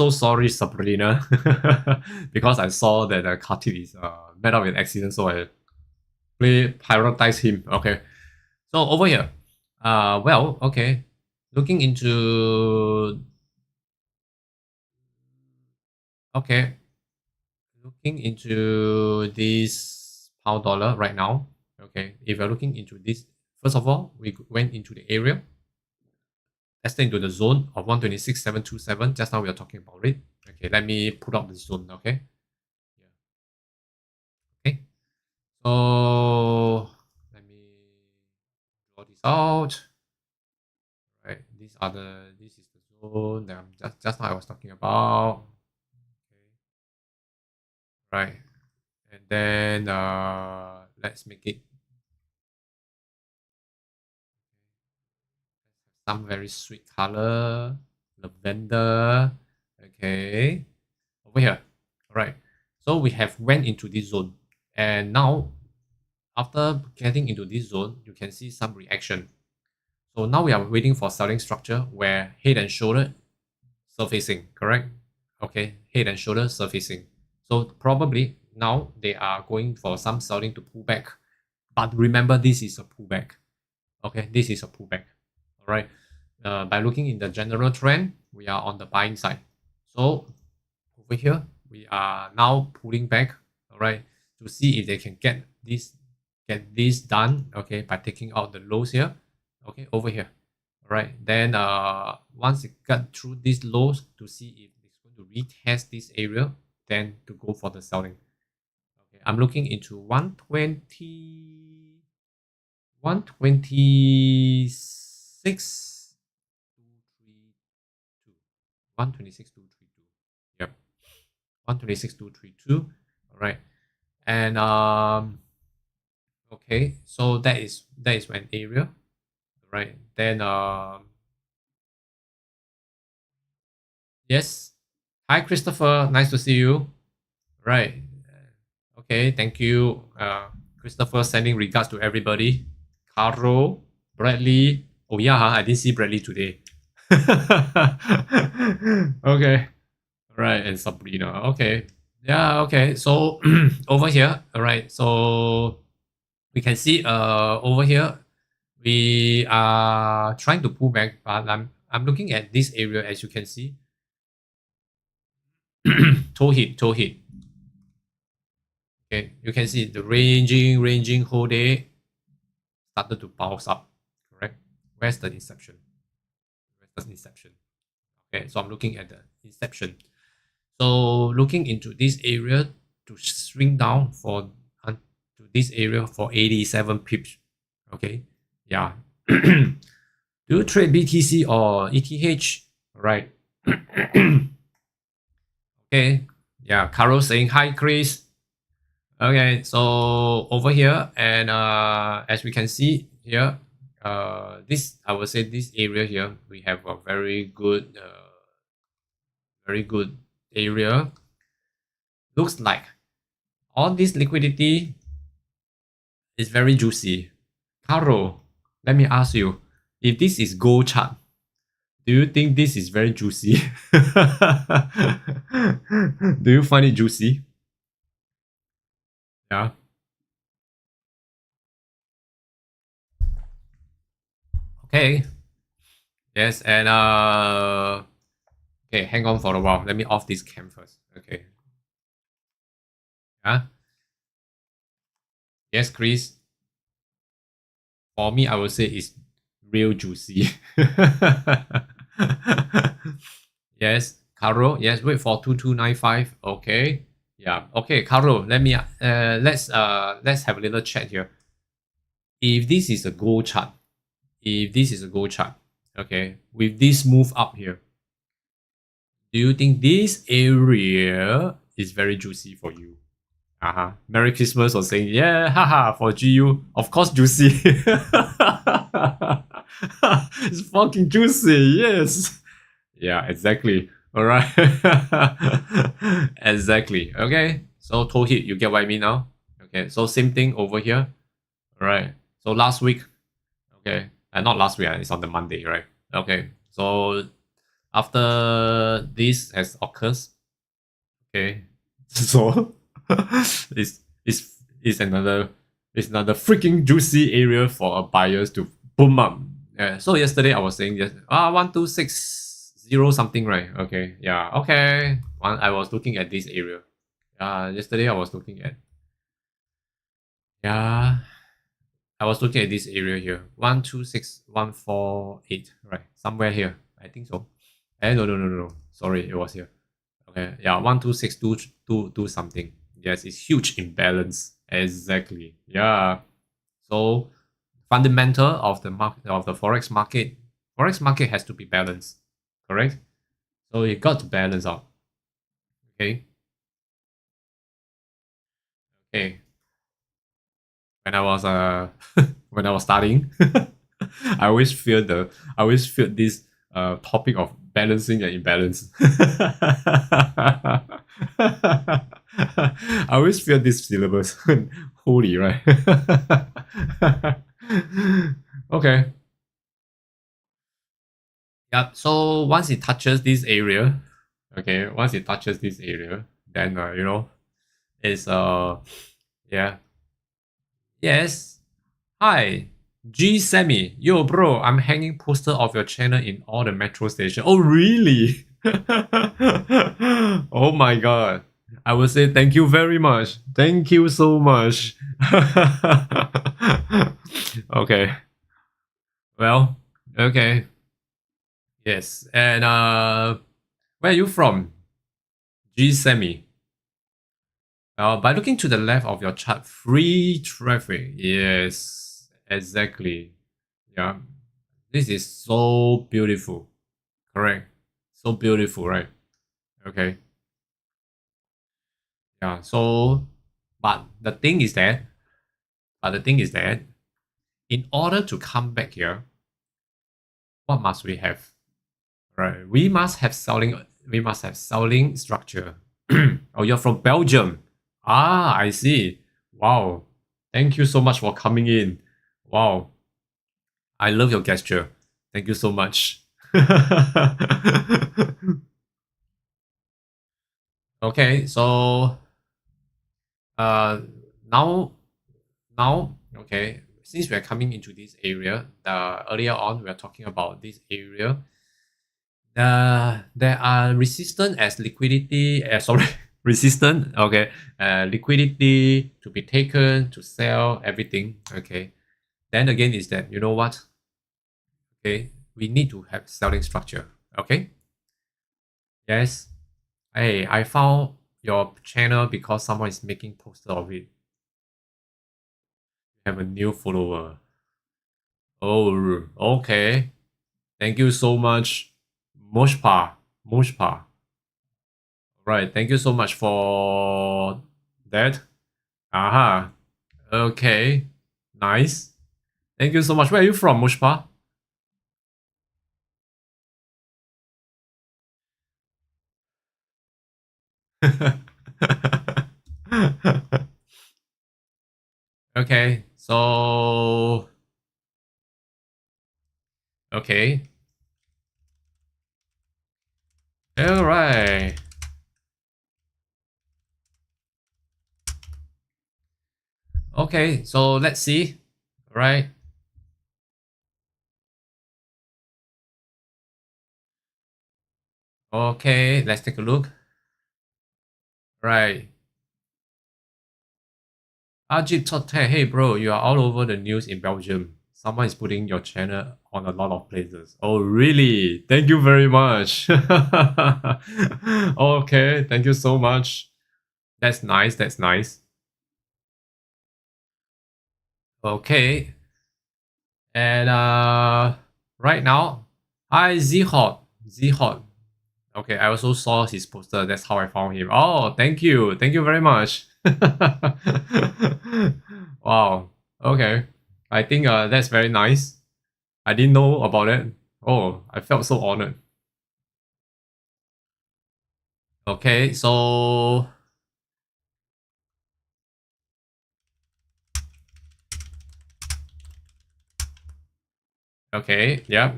sorry, Sabrina, because I saw that Khatib is met up with accident, so I prioritize him. Okay, so over here, well, okay, looking into okay, looking into this pound dollar right now. Okay, if you're looking into this, first of all, we went into the area. Let's into the zone of 126.727. Just now we are talking about it. Okay, let me put up the zone. Okay. Yeah. Okay. So let me draw this out. Right, this is the zone that I'm just now I was talking about. Okay. Right, and then let's make it some very sweet color, lavender. Okay, over here. All right, so we have went into this zone, and now after getting into this zone, you can see some reaction. So now we are waiting for selling structure where head and shoulder surfacing, correct? Okay, head and shoulder surfacing. So probably now they are going for some selling to pull back. But remember, this is a pullback. Okay, this is a pullback. All right. By looking in the general trend, we are on the buying side. So over here, we are now pulling back. All right, to see if they can get this done. Okay, by taking out the lows here. Okay, over here. All right. Then once it got through these lows to see if it's going to retest this area, then to go for the selling. Okay, I'm looking into 120. 126 126,232. Yep. 126,232. All right. And okay, so that is one area. Right. Then yes. Hi Christopher, nice to see you. Right. Okay, thank you. Christopher sending regards to everybody. Carlo, Bradley. Oh yeah, I didn't see Bradley today. Okay. All right, and Sabrina. Okay. Yeah, okay. So over here, all right. So we can see over here we are trying to pull back, but I'm looking at this area as you can see. Toe hit. Okay, you can see the ranging whole day started to bounce up, correct? Where's the inception? Okay, so I'm looking at the inception. So looking into this area to swing down to this area for 87 pips. Okay, yeah. Do you trade BTC or ETH? Right. Okay, yeah. Carol saying hi, Chris. Okay, so over here, and as we can see here, this I would say this area here we have a very good area. Looks like all this liquidity is very juicy. Caro, let me ask you, if this is gold chart, do you think this is very juicy? Do you find it juicy? Yeah. Okay. Yes, and okay, hang on for a while. Let me off this cam first. Okay. Yeah. Yes, Chris. For me, I would say it's real juicy. Yes, Caro. Yes, wait for 2295. Okay. Yeah. Okay, Caro. Let me let's have a little chat here. If this is a gold chart, okay, with this move up here, do you think this area is very juicy for you? Merry Christmas for saying, yeah, haha, for GU. Of course, juicy. It's fucking juicy, yes. Yeah, exactly. All right. Exactly. Okay. So, toe hit, you get what I mean now? Okay. So, same thing over here. All right. So, last week, okay. Not last week, it's on the Monday, right? Okay. So, after this has occurs, okay. So, it's another freaking juicy area for buyers to boom up. Yeah. So yesterday I was saying 1260 something, right? Okay. Yeah. Okay. I was looking at this area. Yesterday I was looking at this area here. 126148. Right. Somewhere here. I think so. No. Sorry, it was here. Okay. Yeah. 126222 something. Yes, it's huge imbalance. Exactly. Yeah. So fundamental of the market of the forex market has to be balanced. Correct? So it got to balance out. Okay. Okay. When I was when I was studying, I always feel this topic of balancing and imbalance. I always feel this syllabus. Holy, right? Okay. Yeah. So once it touches this area, okay, once it touches this area, then it's yeah. Yes. Hi. G Sammy. Yo bro, I'm hanging poster of your channel in all the metro station. Oh really? Oh my god. I will say thank you very much. Thank you so much. Okay. Well, okay. Yes. And where are you from? G Semi. By looking to the left of your chart, free traffic. Yes, exactly. Yeah. This is so beautiful. Correct. So beautiful, right? Okay. Yeah. So, but the thing is that, in order to come back here, what must we have? Right. We must have selling structure. Oh, you're from Belgium. Ah, I see. Wow. Thank you so much for coming in. Wow. I love your gesture. Thank you so much. Okay, so uh now okay, since we are coming into this area, earlier on we are talking about this area. There are resistant as liquidity, sorry, resistant, okay, liquidity to be taken, to sell, everything, okay. Then again is that, you know what, okay, we need to have selling structure, okay. Yes, hey, I found your channel because someone is making poster of it. You have a new follower. Oh, okay. Thank you so much, Moshpa. Right, thank you so much for that. Aha. Okay. Nice. Thank you so much. Where are you from, Mushpa? Okay. So okay. All right. Okay. So let's see. All right. Okay. Let's take a look. Right. Ajib Totte, hey bro, you are all over the news in Belgium. Someone is putting your channel on a lot of places. Oh, really? Thank you very much. Okay, thank you so much. That's nice. That's nice. Okay, and right now, hi Zhot. Zhot. Okay, I also saw his poster. That's how I found him. Oh, thank you very much. Wow. Okay, I think that's very nice. I didn't know about it. Oh, I felt so honored. Okay, so okay, yeah.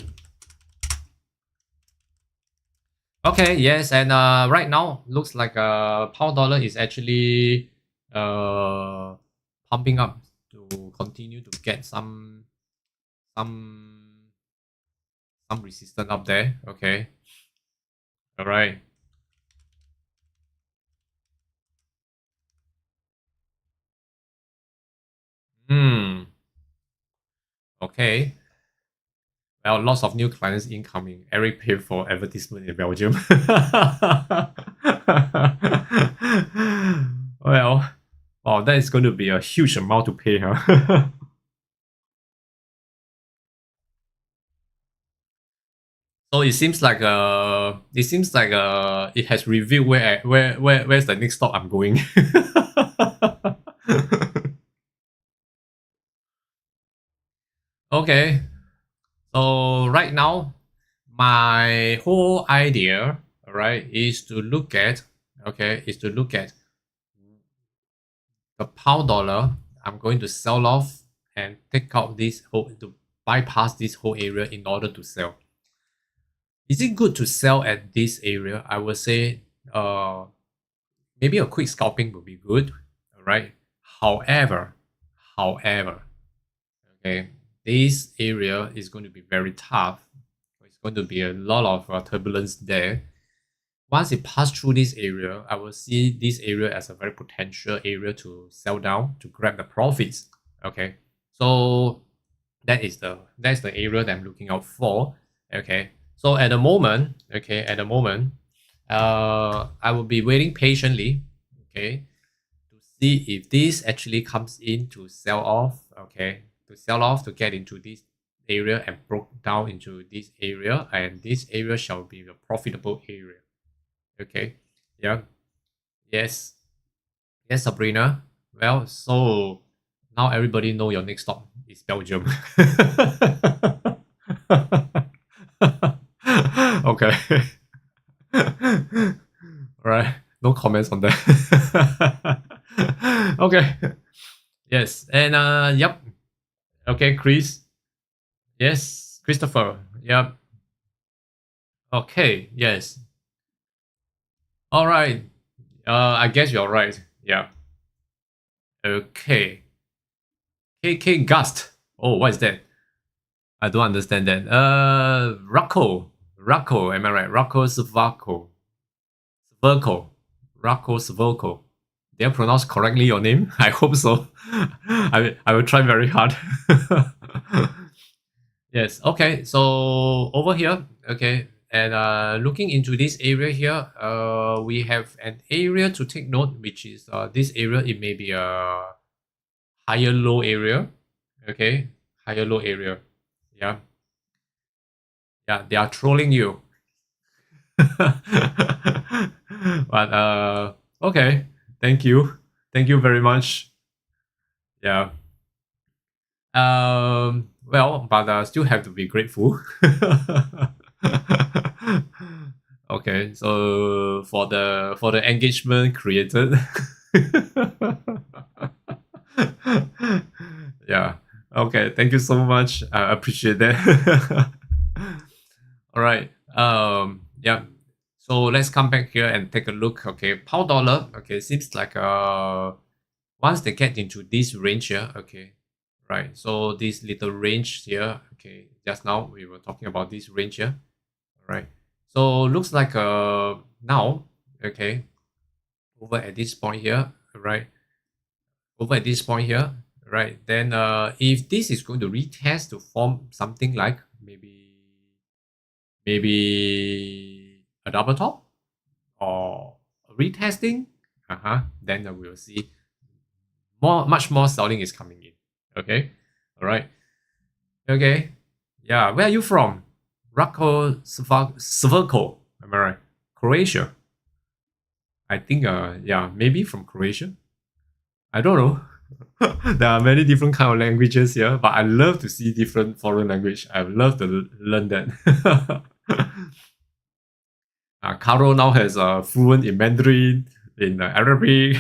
Okay, yes, and right now looks like pound dollar is actually uh pumping up to continue to get some some resistance up there. Okay, all right. Hmm. Okay. Well, lots of new clients incoming. Eric paid for advertisement in Belgium. Well, Oh, that is going to be a huge amount to pay, huh? So it seems like it has revealed where's the next stop I'm going. Okay, so right now my whole idea, alright, is to look at the pound dollar. I'm going to sell off and take out this whole to bypass this whole area in order to sell. Is it good to sell at this area? I would say maybe a quick scalping would be good. Alright. However, okay, this area is going to be very tough. It's going to be a lot of turbulence there. Once it passes through this area, I will see this area as a very potential area to sell down to grab the profits. Okay, so that's the area that I'm looking out for. Okay, so at the moment, I will be waiting patiently. Okay, to see if this actually comes in to sell off. Okay, to get into this area and broke down into this area, and this area shall be the profitable area. Okay. Yeah. Yes. Yes, Sabrina. Well, so now everybody know your next stop is Belgium. Okay. All right. No comments on that. Okay. Yes. And yep. Okay, Chris. Yes. Christopher. Yep. Okay. Yes. All right. I guess you're right. Yeah. Okay. KK Gust. Oh, what is that? I don't understand that. Rocco. Am I right? Rocco Svirko. Svirko. Did I pronounce correctly your name? I hope so. I will try very hard. Yes. Okay. So over here, okay, and looking into this area here, we have an area to take note, which is this area. It may be a higher low area. Okay, higher low area. Yeah. Yeah, they are trolling you. But okay. Thank you. Thank you very much. Yeah. Well, but still have to be grateful. Okay, so for the engagement created. Yeah. Okay, thank you so much. I appreciate that. All right. Yeah. So let's come back here and take a look. Okay, pound dollar. Okay, seems like once they get into this range here. Okay, right. So this little range here. Okay, just now we were talking about this range here. All right. So looks like now. Okay, over at this point here. Right. Over at this point here. Right. Then if this is going to retest to form something like maybe a double top or retesting, then we'll see much more selling is coming in. Okay, all right, okay, yeah. Where are you from? Svirko, am I right? Croatia. I think yeah, maybe from Croatia. I don't know. There are many different kind of languages here, but I love to see different foreign language. I love to learn that. Caro now has fluent in Mandarin, in Arabic,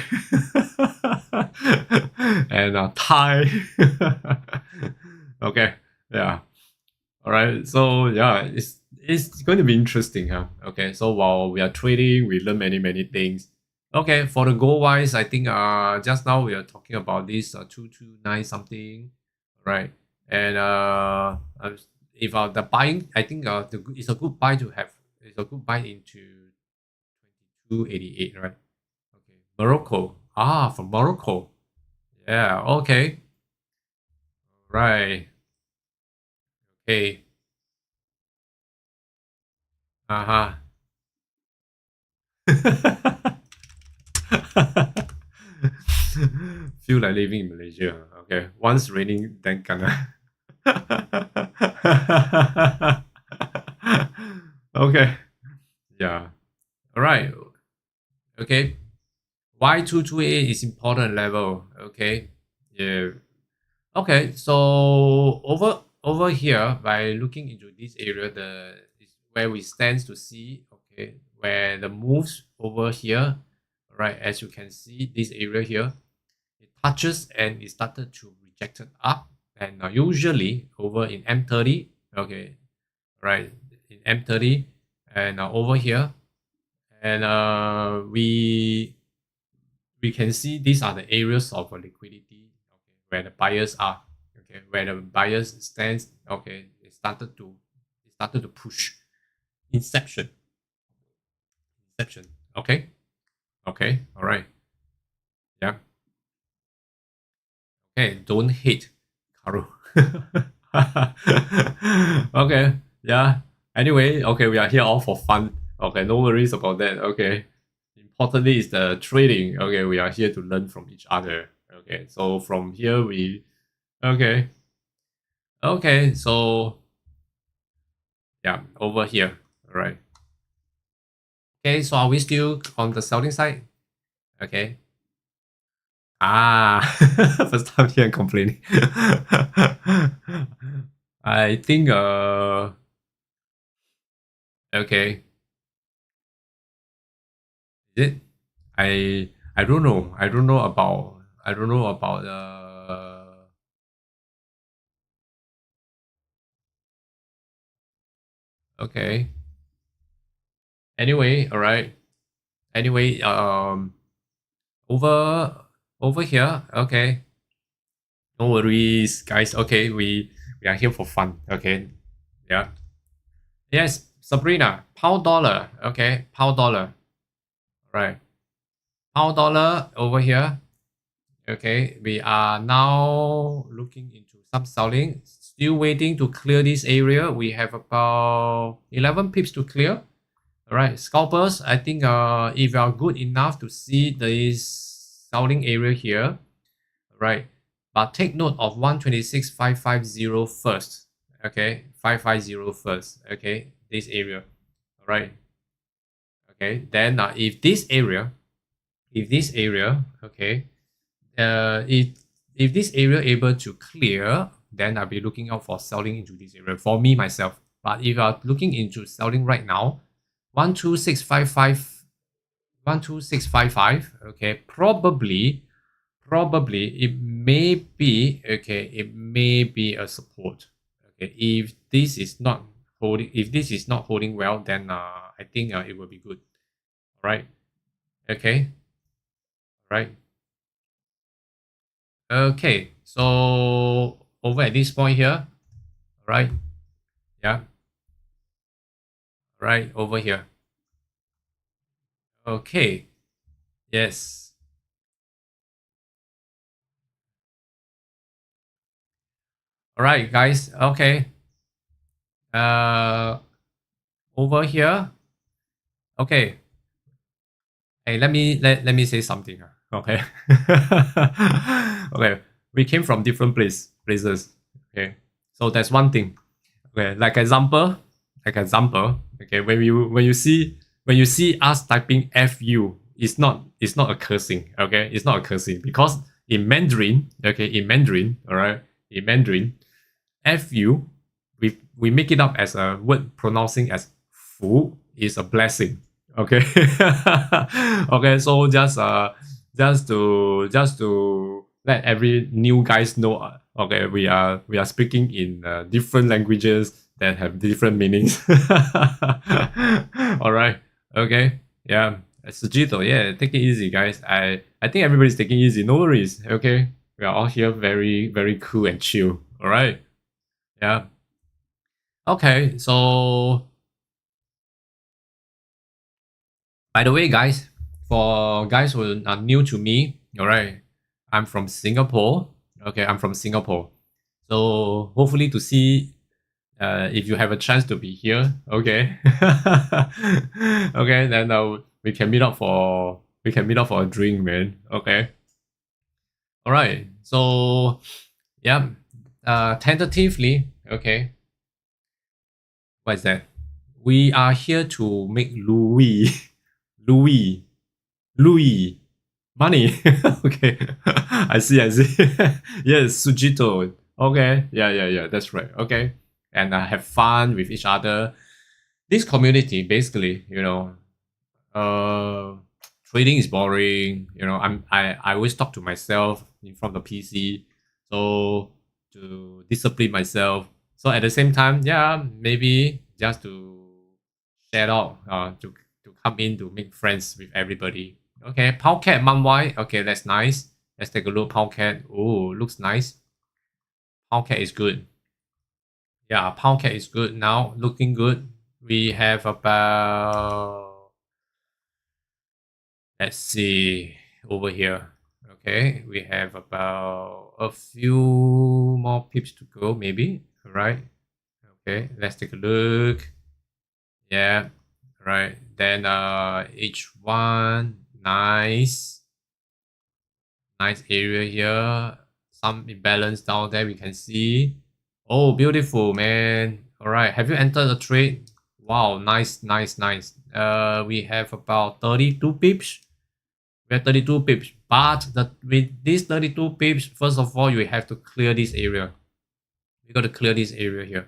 and Thai. Okay, yeah. All right. So yeah, it's going to be interesting, huh? Okay. So while we are trading, we learn many things. Okay. For the goal wise, I think just now we are talking about this 229 something, right? And if the buying, I think it's a good buy to have. It's a good buy into 2288, right? Okay. Morocco. Ah, from Morocco. Yeah. Okay. Right. Okay. Uh-huh. Feel like living in Malaysia. Okay, once raining, then gonna. Okay, yeah. All right. Okay. Y228 is important level. Okay. Yeah. Okay. So over here, by looking into this area, the is where we stands to see. Okay, where the moves over here. Right, as you can see, this area here, it touches and it started to reject it up. And usually over in M30, okay, right, in M30, and over here, and we can see these are the areas of liquidity, okay, where the buyers are, okay, where the buyers stands, okay, it started to push inception, okay, okay, all right, yeah, okay, don't hate Karu. Okay, yeah. Anyway, okay, we are here all for fun. Okay, no worries about that. Okay. Importantly is the trading. Okay, we are here to learn from each other. Okay, so from here we okay. Okay, so yeah, over here. All right. Okay, so are we still on the selling side? Okay. Ah, first time here complaining. I think okay. Is it? I don't know. I don't know about okay. Anyway, all right. Anyway, over over here. Okay. No worries, guys. Okay, we are here for fun. Okay. Yeah. Yes, Sabrina, pound dollar. Okay, pound dollar. Right. Pound dollar over here. Okay, we are now looking into some selling. Still waiting to clear this area. We have about 11 pips to clear. All right, scalpers. I think if you are good enough to see this selling area here, right? But take note of 126,550 first. Okay, 550 first. Okay, this area. All right. Okay, then if this area, okay, if this area able to clear, then I'll be looking out for selling into this area for me myself. But if you are looking into selling right now, 12655, 12655, okay, probably it may be okay, it may be a support. Okay, if this is not holding well, then I think it will be good. All right. Okay. Right. Okay, so over at this point here, right? Yeah, right over here. Okay, yes. All right, guys. Okay. Uh, over here. Okay. Hey, let me say something. Okay. Okay. We came from different places. Okay. So that's one thing. Okay. Like example. Okay. When you see us typing FU, it's not a cursing. Okay. It's not a cursing because in Mandarin. Okay. In Mandarin. All right. In Mandarin, FU, we make it up as a word pronouncing as fu is a blessing. Okay. Okay, so just to let every new guys know, okay, we are speaking in different languages that have different meanings. All right. Okay. Yeah. Sujito, yeah, take it easy, guys. I think everybody's taking it easy. No worries. Okay. We are all here very, very cool and chill. All right. Yeah. Okay. So, by the way, guys, for guys who are new to me, all right, I'm from Singapore. Okay, I'm from Singapore. So hopefully to see if you have a chance to be here. Okay. Okay, then we can meet up for a drink, man. Okay. All right. So, yeah, tentatively, okay. What is that? We are here to make Louis, Louis, Louis money. Okay. I see. Yes, Sujito. Okay. Yeah. That's right. Okay. And have fun with each other. This community, basically, uh, trading is boring. I always talk to myself in front of the PC, so to discipline myself. So at the same time, yeah, maybe just to share out, to come in to make friends with everybody. Okay, Powcat Manwai. Okay, that's nice. Let's take a look. Powcat. Oh, looks nice. Powcat is good. Yeah, Powcat is good now. Looking good. We have about, let's see, over here. Okay, we have about a few more pips to go, maybe. All right. Okay, let's take a look. Yeah. Right. Then each one, nice. Nice area here. Some imbalance down there we can see. Oh, beautiful, man. All right. Have you entered a trade? Wow, nice. We have about 32 pips. We have 32 pips. But with these 32 pips, first of all, you have to clear this area. You got to clear this area here.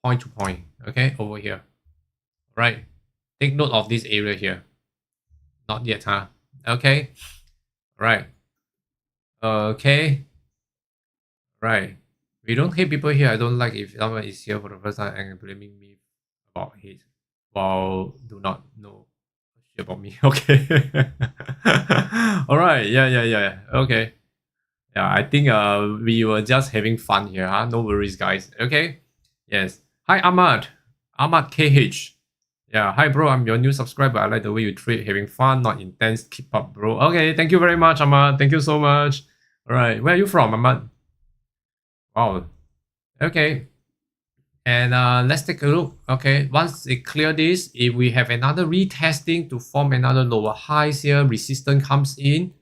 Point to point. Okay, over here. Right. Take note of this area here. Not yet, huh? Okay. Right. Okay. Right. We don't hate people here. I don't like if someone is here for the first time and blaming me about hate. Well, do not know shit about me. Okay. All right. Yeah. Okay. Yeah, I think we were just having fun here, huh? No worries, guys. Okay. Yes. Hi, Ahmad. Ahmad KH. Yeah. Hi, bro. I'm your new subscriber. I like the way you trade. Having fun, not intense. Keep up, bro. Okay. Thank you very much, Ahmad. Thank you so much. All right. Where are you from, Ahmad? Wow. Okay. And let's take a look. Okay. Once it clear this, if we have another retesting to form another lower highs here, resistance comes in.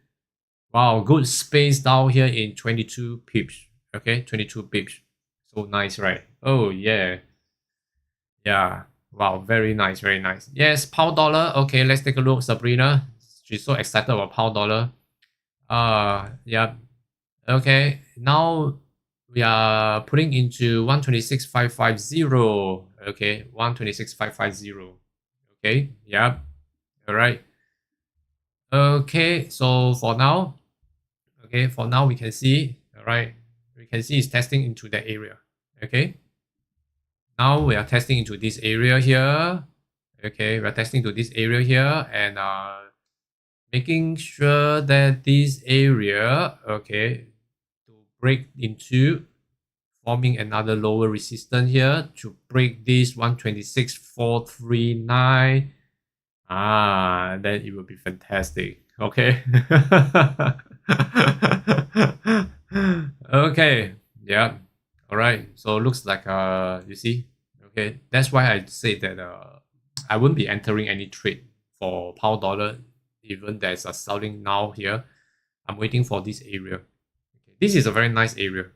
Wow, good space down here in 22 pips. Okay, 22 pips. So nice, right? Oh, yeah. Yeah. Wow, very nice, very nice. Yes, pound dollar. Okay, let's take a look. Sabrina. She's so excited about pound dollar. Yeah. Okay, now we are putting into 126,550. Okay, 126,550. Okay, yeah. All right. Okay, so for now, we can see, all right, we can see it's testing into that area. Okay, now we are testing into this area here. Okay, we're testing to this area here and making sure that this area, okay, to break into, forming another lower resistance here to break this 126,439. Then it will be fantastic. Okay. Okay. Yeah. All right. So looks like you see. Okay. That's why I say that I wouldn't be entering any trade for pound dollar, even there's a selling now here. I'm waiting for this area. Okay. This is a very nice area.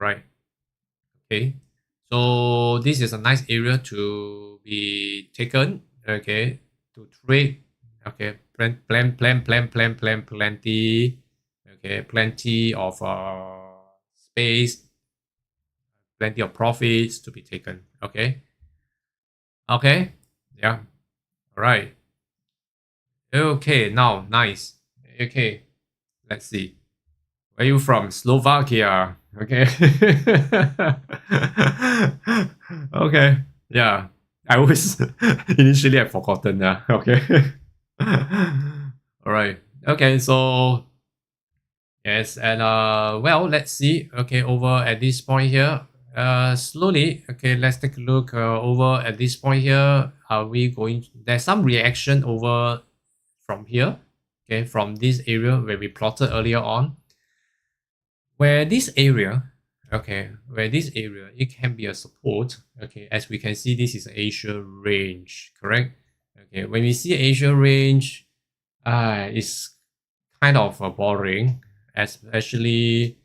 Right. Okay. So this is a nice area to be taken. Okay. To trade. Okay. Plenty. Okay. Plenty of space. Plenty of profits to be taken. Okay. Okay. Yeah. All right. Okay. Now, nice. Okay. Let's see. Where are you from? Slovakia. Okay. Okay. Yeah. I always initially I've forgotten. Yeah. Okay. All right. Okay. So yes, and well, let's see. Okay, over at this point here. Slowly. Okay, let's take a look over at this point here. Are we going? There's some reaction over from here. Okay, from this area where we plotted earlier on. Where this area, it can be a support. Okay, as we can see, this is Asia range, correct? Okay, when we see Asia range, it's kind of boring, especially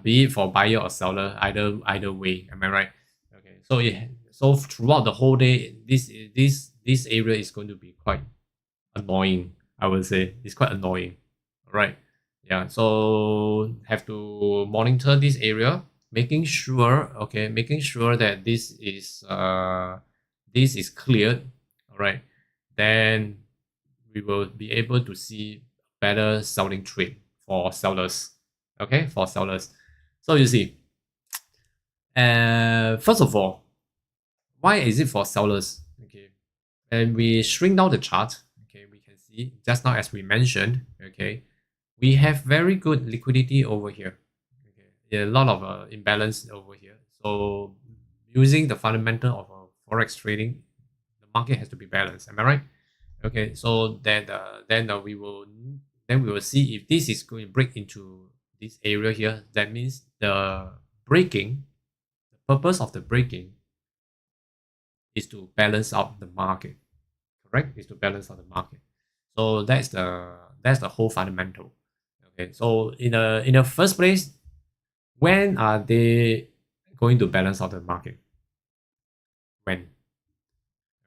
be it for buyer or seller, either way. Am I right? Okay, so throughout the whole day, this area is going to be quite annoying. I would say it's quite annoying, right? Yeah, so have to monitor this area, making sure that this is cleared, all right? Then we will be able to see better selling trade for sellers. Okay, for sellers. So you see, first of all, why is it for sellers? Okay, and we shrink down the chart. Okay, we can see just now as we mentioned. Okay, we have very good liquidity over here. Okay, there are a lot of imbalance over here. So using the fundamental of forex trading, the market has to be balanced. Am I right? Okay, so then we will see if this is going to break into this area here. That means the purpose of the breaking is to balance out the market. Correct? Is to balance out the market. So that's the whole fundamental. Okay, so in the first place, when are they going to balance out the market? When?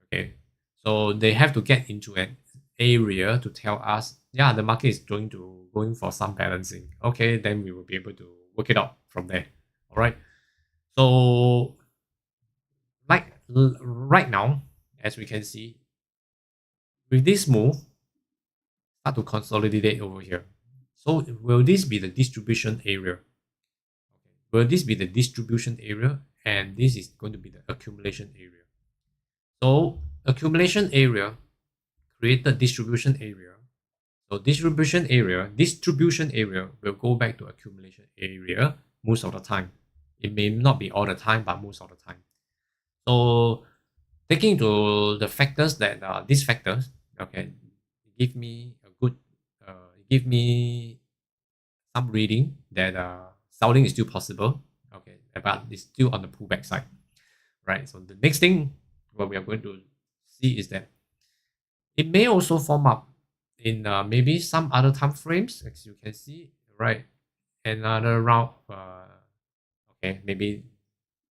Okay, so they have to get into an area to tell us, yeah, the market is going for some balancing. Okay, then we will be able to work it out from there. All right. So like right now, as we can see, with this move, start to consolidate over here. So will this be the distribution area? Will this be the distribution area? And this is going to be the accumulation area. So accumulation area created distribution area. So distribution area will go back to accumulation area most of the time. It may not be all the time, but most of the time. So taking into the factors that these factors, okay, give me a good, give me some reading that selling is still possible, okay, but it's still on the pullback side, right? So the next thing what we are going to see is that it may also form up in maybe some other time frames, as you can see, right? Another round, okay, maybe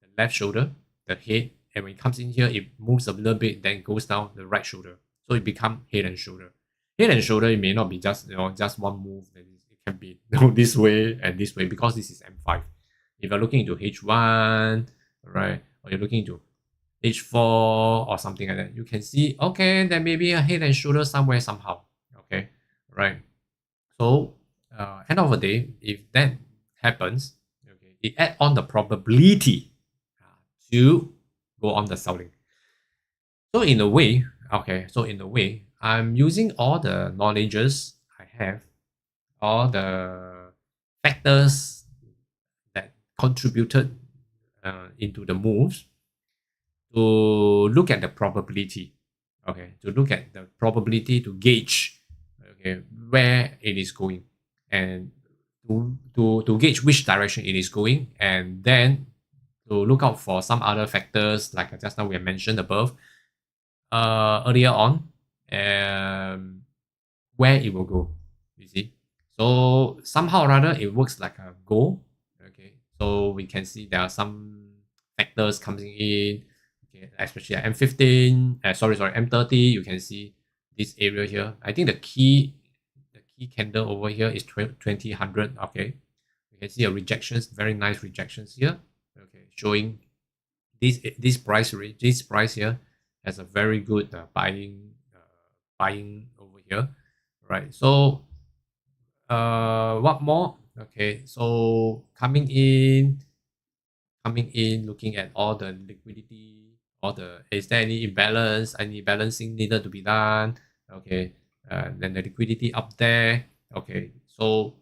the left shoulder, the head, and when it comes in here, it moves a little bit, then goes down the right shoulder. So it becomes head and shoulder. Head and shoulder, it may not be just just one move. Then it can be this way and this way because this is M5. If you're looking into H1, right, or you're looking into H4 or something like that, you can see, okay, there may be a head and shoulder somewhere somehow. Okay, right. So end of the day, if that happens, okay, it add on the probability to go on the selling. So in a way, I'm using all the knowledges I have, all the factors that contributed into the moves to look at the probability. Okay, to look at the probability to gauge, okay, where it is going, and to gauge which direction it is going, and then to look out for some other factors like just now we have mentioned above earlier on, where it will go. You see, so somehow or other it works like a goal. Okay, so we can see there are some factors coming in. Okay, especially at M15, M30, you can see this area here. I think the key candle over here is 2000. Okay, you can see a rejections, very nice rejections here. Okay, showing this price here has a very good buying over here, right? So what more? Okay, so coming in, looking at all the liquidity. Is there any imbalance, any balancing needed to be done? Okay, then the liquidity up there. Okay, so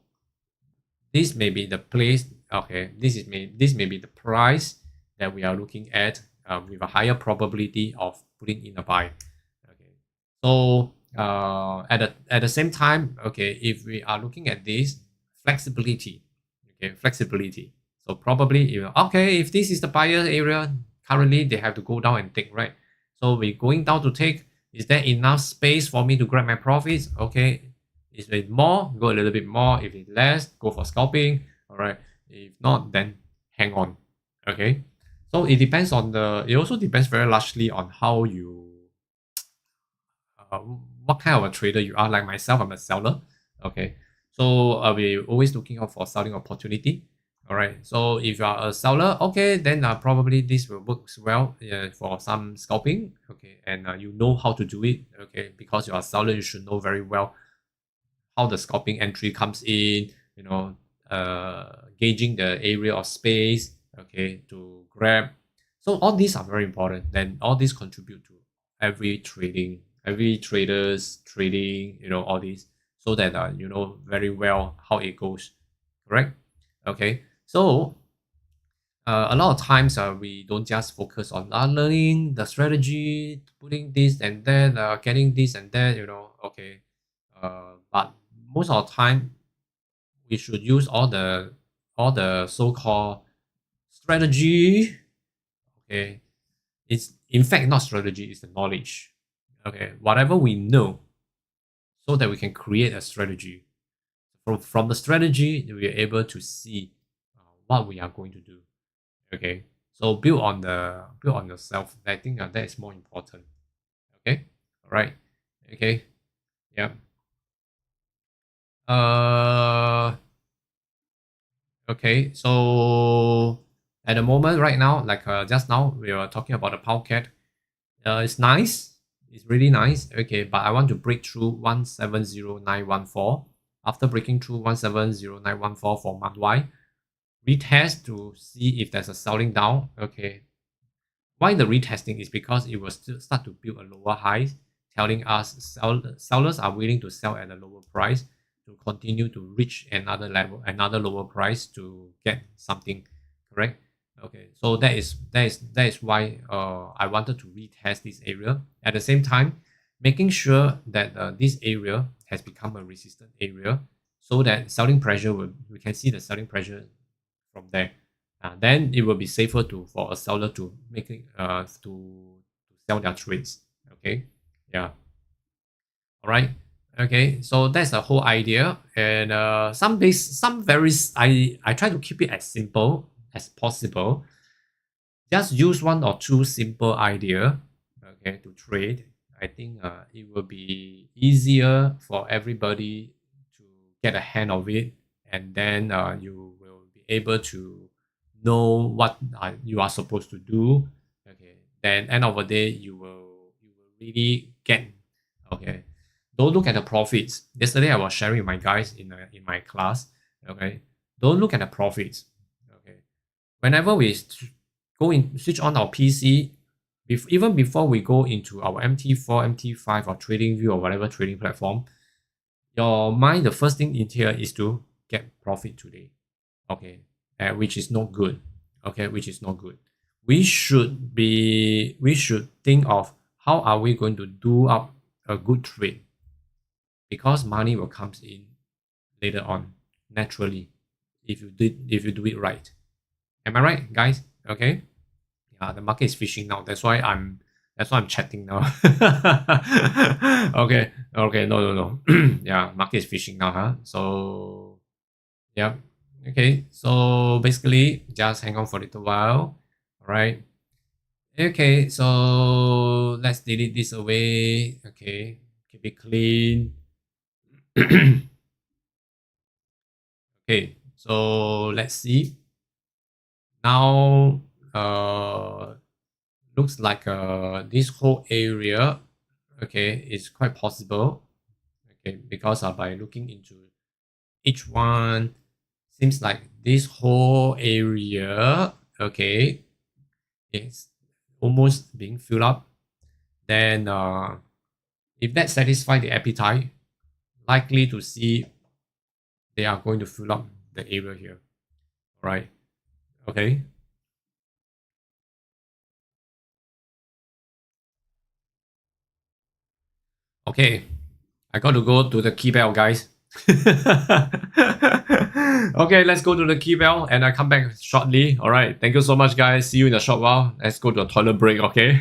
this may be the place. Okay, this may be the price that we are looking at with a higher probability of putting in a buy. Okay, so at the same time, okay, if we are looking at this flexibility, okay, flexibility. So probably if this is the buyer area, currently they have to go down and take, right? So we're going down to take. Is there enough space for me to grab my profits? Okay, If it's more, go a little bit more. If it's less, go for scalping. All right. If not, then hang on. Okay. So it depends on it also depends very largely on how you, what kind of a trader you are. Like myself, I'm a seller. Okay. So I'll be always looking out for selling opportunity. All right. So if you are a seller, okay, then probably this will work well for some scalping. Okay. And you know how to do it. Okay. Because you are a seller, you should know very well how the scalping entry comes in, gauging the area of space, okay, to grab. So all these are very important. Then all these contribute to every trader's trading, all these, so that you know very well how it goes, correct? Okay, so a lot of times we don't just focus on learning the strategy, putting this and that, getting this and that, okay. But most of the time, we should use all the so-called strategy. Okay, it's in fact not strategy; it's the knowledge. Okay, whatever we know, so that we can create a strategy. From the strategy, we are able to see what we are going to do. Okay, so build on yourself. I think that is more important. Okay, all right. Okay, yeah. Okay, so at the moment right now, like just now we were talking about the Powcat. It's nice. It's really nice. Okay, but I want to break through 170914. After breaking through 170914 for month Y, retest to see if there's a selling down. Okay, why the retesting is because it will still start to build a lower high, telling us sellers are willing to sell at a lower price to continue to reach another level, another lower price to get something, correct? Okay, so that is why I wanted to retest this area. At the same time, making sure that this area has become a resistant area, so that selling pressure we can see the selling pressure from there. Then it will be safer for a seller to make it to sell their trades. Okay, yeah. All right. Okay, so that's the whole idea. And I try to keep it as simple as possible. Just use one or two simple idea, okay, to trade. I think it will be easier for everybody to get a hand of it, and then you will be able to know what you are supposed to do. Okay, then end of the day you will really get, okay. Don't look at the profits. Yesterday I was sharing with my guys in my class. Okay, don't look at the profits. Okay, whenever we switch on our PC, even before we go into our MT4, MT5, or TradingView or whatever trading platform, your mind, the first thing in here is to get profit today. Okay, which is not good. Okay, which is not good. We should think of how are we going to do up a good trade, because money will come in later on naturally if you do it right. Am I right, guys? Okay. Yeah, the market is fishing now. That's why I'm chatting now. Okay. Okay. No. Yeah, market is fishing now, huh? So yeah. Okay. So basically, just hang on for a little while. All right. Okay. So let's delete this away. Okay. Keep it clean. Okay. So let's see. Now, looks like this whole area, okay, is quite possible. Okay, because by looking into each one, seems like this whole area, okay, is almost being filled up. Then if that satisfies the appetite, likely to see they are going to fill up the area here. All right. Okay. Okay. I got to go to the key bell, guys. Okay, let's go to the key bell and I come back shortly. All right. Thank you so much, guys. See you in a short while. Let's go to a toilet break, okay?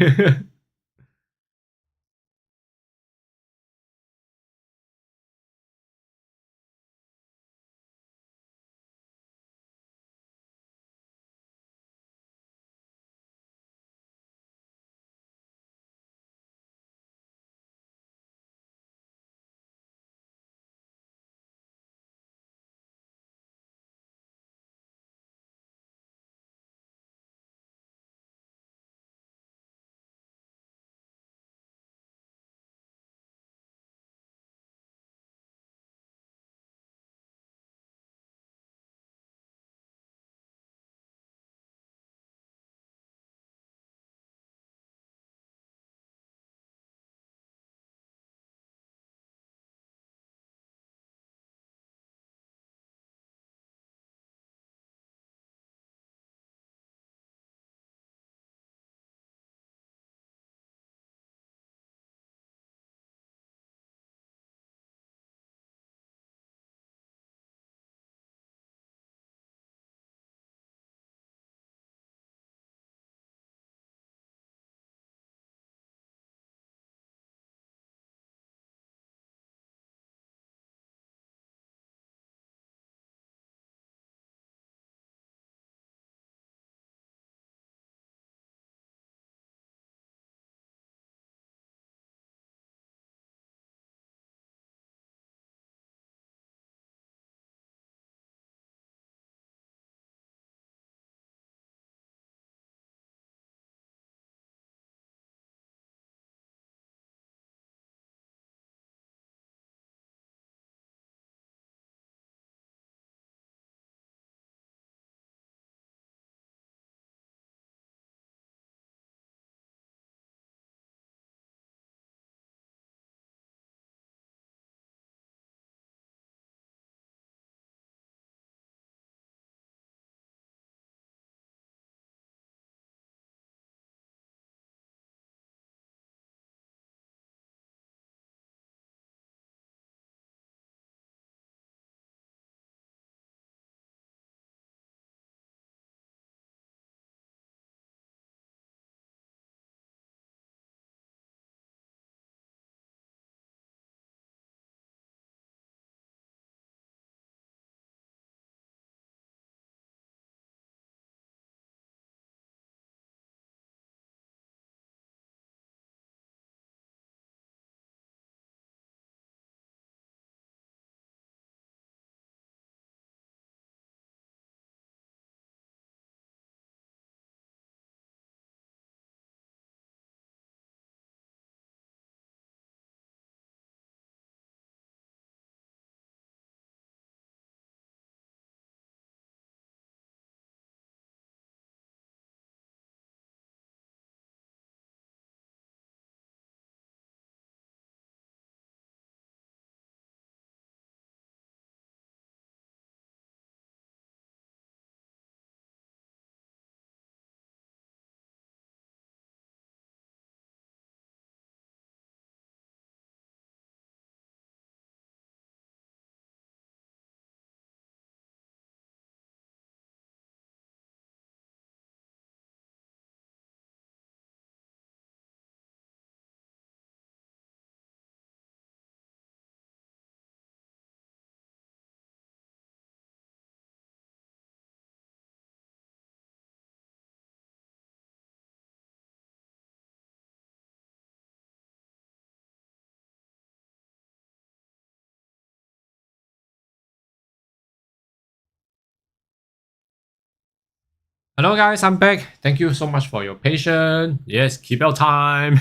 Hello guys, I'm back. Thank you so much for your patience. Yes, keep your time.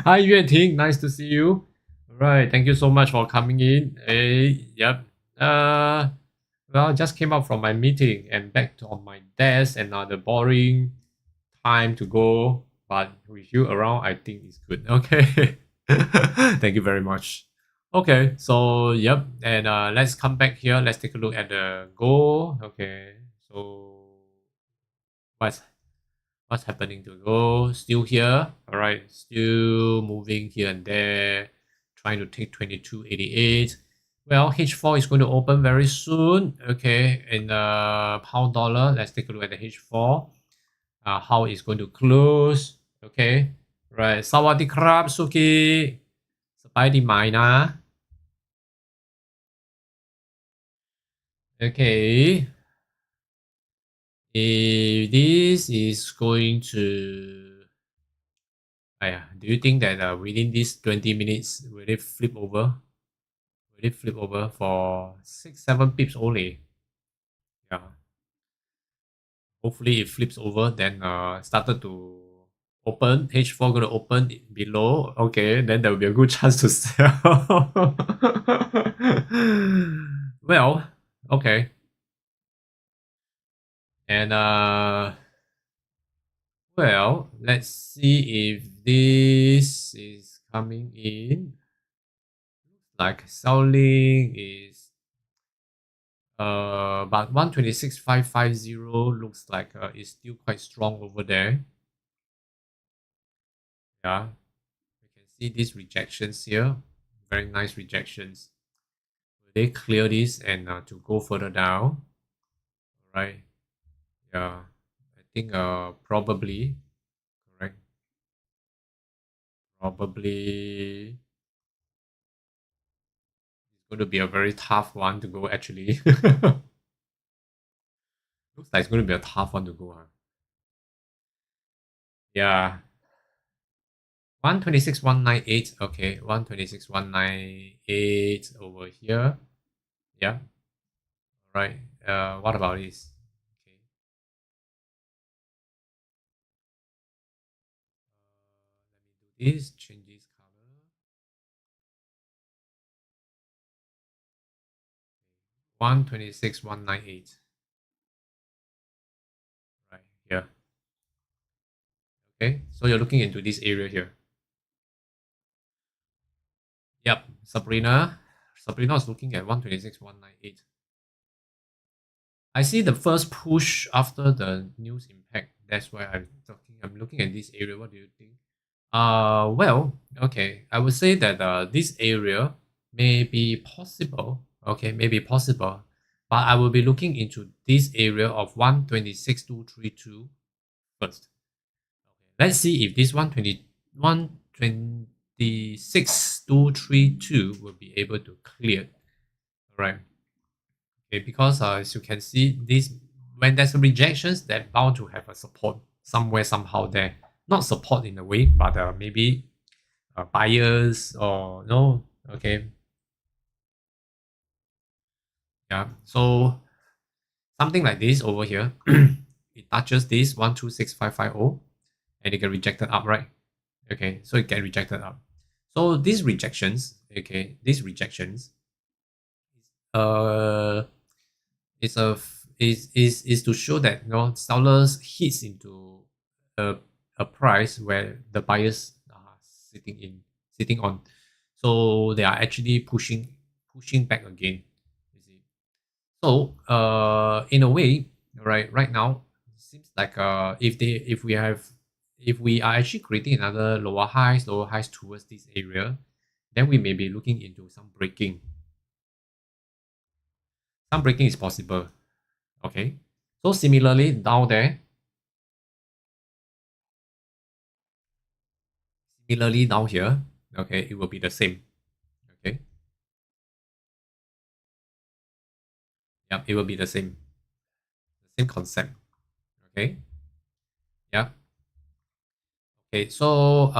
Hi Yue Ting, nice to see you. Alright, thank you so much for coming in. Hey, yep. Well, just came out from my meeting and back to on my desk, another boring time to go. But with you around, I think it's good. Okay. Thank you very much. Okay, so yep, and let's come back here. Let's take a look at the goal. Okay, so what's what's happening to go? Still here. All right, still moving here and there, trying to take 22.88. Well, H4 is going to open very soon. Okay, and pound dollar. Let's take a look at the H4. How it's going to close. Okay, right. สวัสดีครับสุกี้สบายดีไหมนะ Okay. If this is going to, do you think that within these 20 minutes, will it flip over? Will it flip over for 6-7 pips only? Yeah. Hopefully it flips over, then started to open. H4 gonna open below. Okay, then there will be a good chance to sell. Well, okay. And well, let's see if this is coming in. Like selling is but 126.550 looks like it's still quite strong over there. Yeah, you can see these rejections here. Very nice rejections. Will they clear this and to go further down? Right. Yeah, I think probably correct. Probably it's going to be a very tough one to go actually. Looks like it's going to be a tough one to go. Huh? Yeah. 126.198. Okay, 126.198 over here. Yeah. All right. What about this? Okay. Let me do this. Change this color. 126.198. Right here. Okay. So you're looking into this area here. Yep. Sabrina. Sabrina is looking at 126.198. I see the first push after the news impact. That's why I'm looking at this area. What do you think? Well, okay. I would say that this area may be possible. Okay, may be possible. But I will be looking into this area of 126.232 first. Okay. Let's see if this 126.232 will be able to clear. All right. Okay, because as you can see, this when there's a rejections, that bound to have a support somewhere somehow there. Not support in a way, but maybe buyers or no. Okay. Yeah. So something like this over here, it touches this 126.550, and it get rejected up, right? Okay. So it get rejected up. So these rejections, okay, these rejections, uh, is to show that sellers hits into a price where the buyers are sitting on, so they are actually pushing back again. You see, so in a way, right now it seems like if we are actually creating another lower highs towards this area, then we may be looking into some breaking. Some breaking is possible. Okay. So similarly down there, similarly down here, okay, it will be the same. Okay. Yeah, it will be the same concept. Okay. Yeah. Okay, so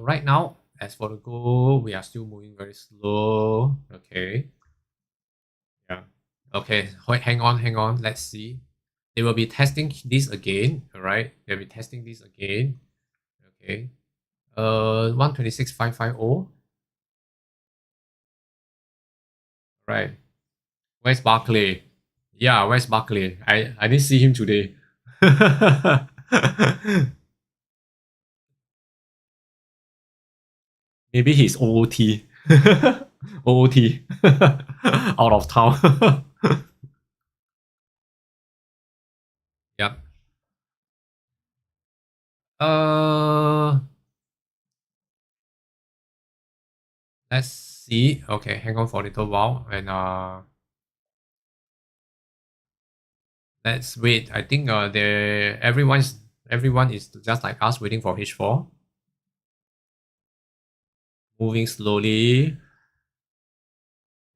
right now, as for the goal, we are still moving very slow. Okay. Yeah. Okay, hang on. Let's see. they will be testing this again. All right, they'll be testing this again. Okay, 126,550. Right, where's Barkley? Yeah, where's Barkley? I didn't see him today. Maybe he's OOT. OOT. Out of town. Yep. Let's see. Okay, hang on for a little while and let's wait. I think everyone is just like us waiting for H4. Moving slowly.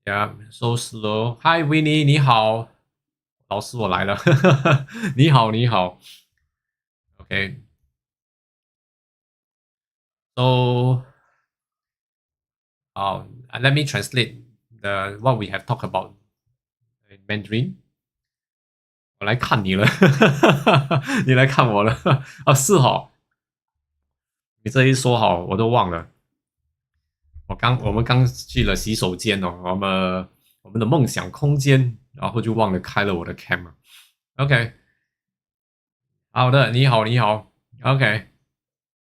Yeah, so slow. Hi Winnie, 你好。老师我来了。你好，你好。Okay. So let me translate what we have talked about in Mandarin. 我来看你了，你来看我了。啊，是哦，你这一说好，我都忘了。我们刚去了洗手间哦，我们的梦想空间，然后就忘了开了我的 camera。OK， 好的，你好，你好。OK，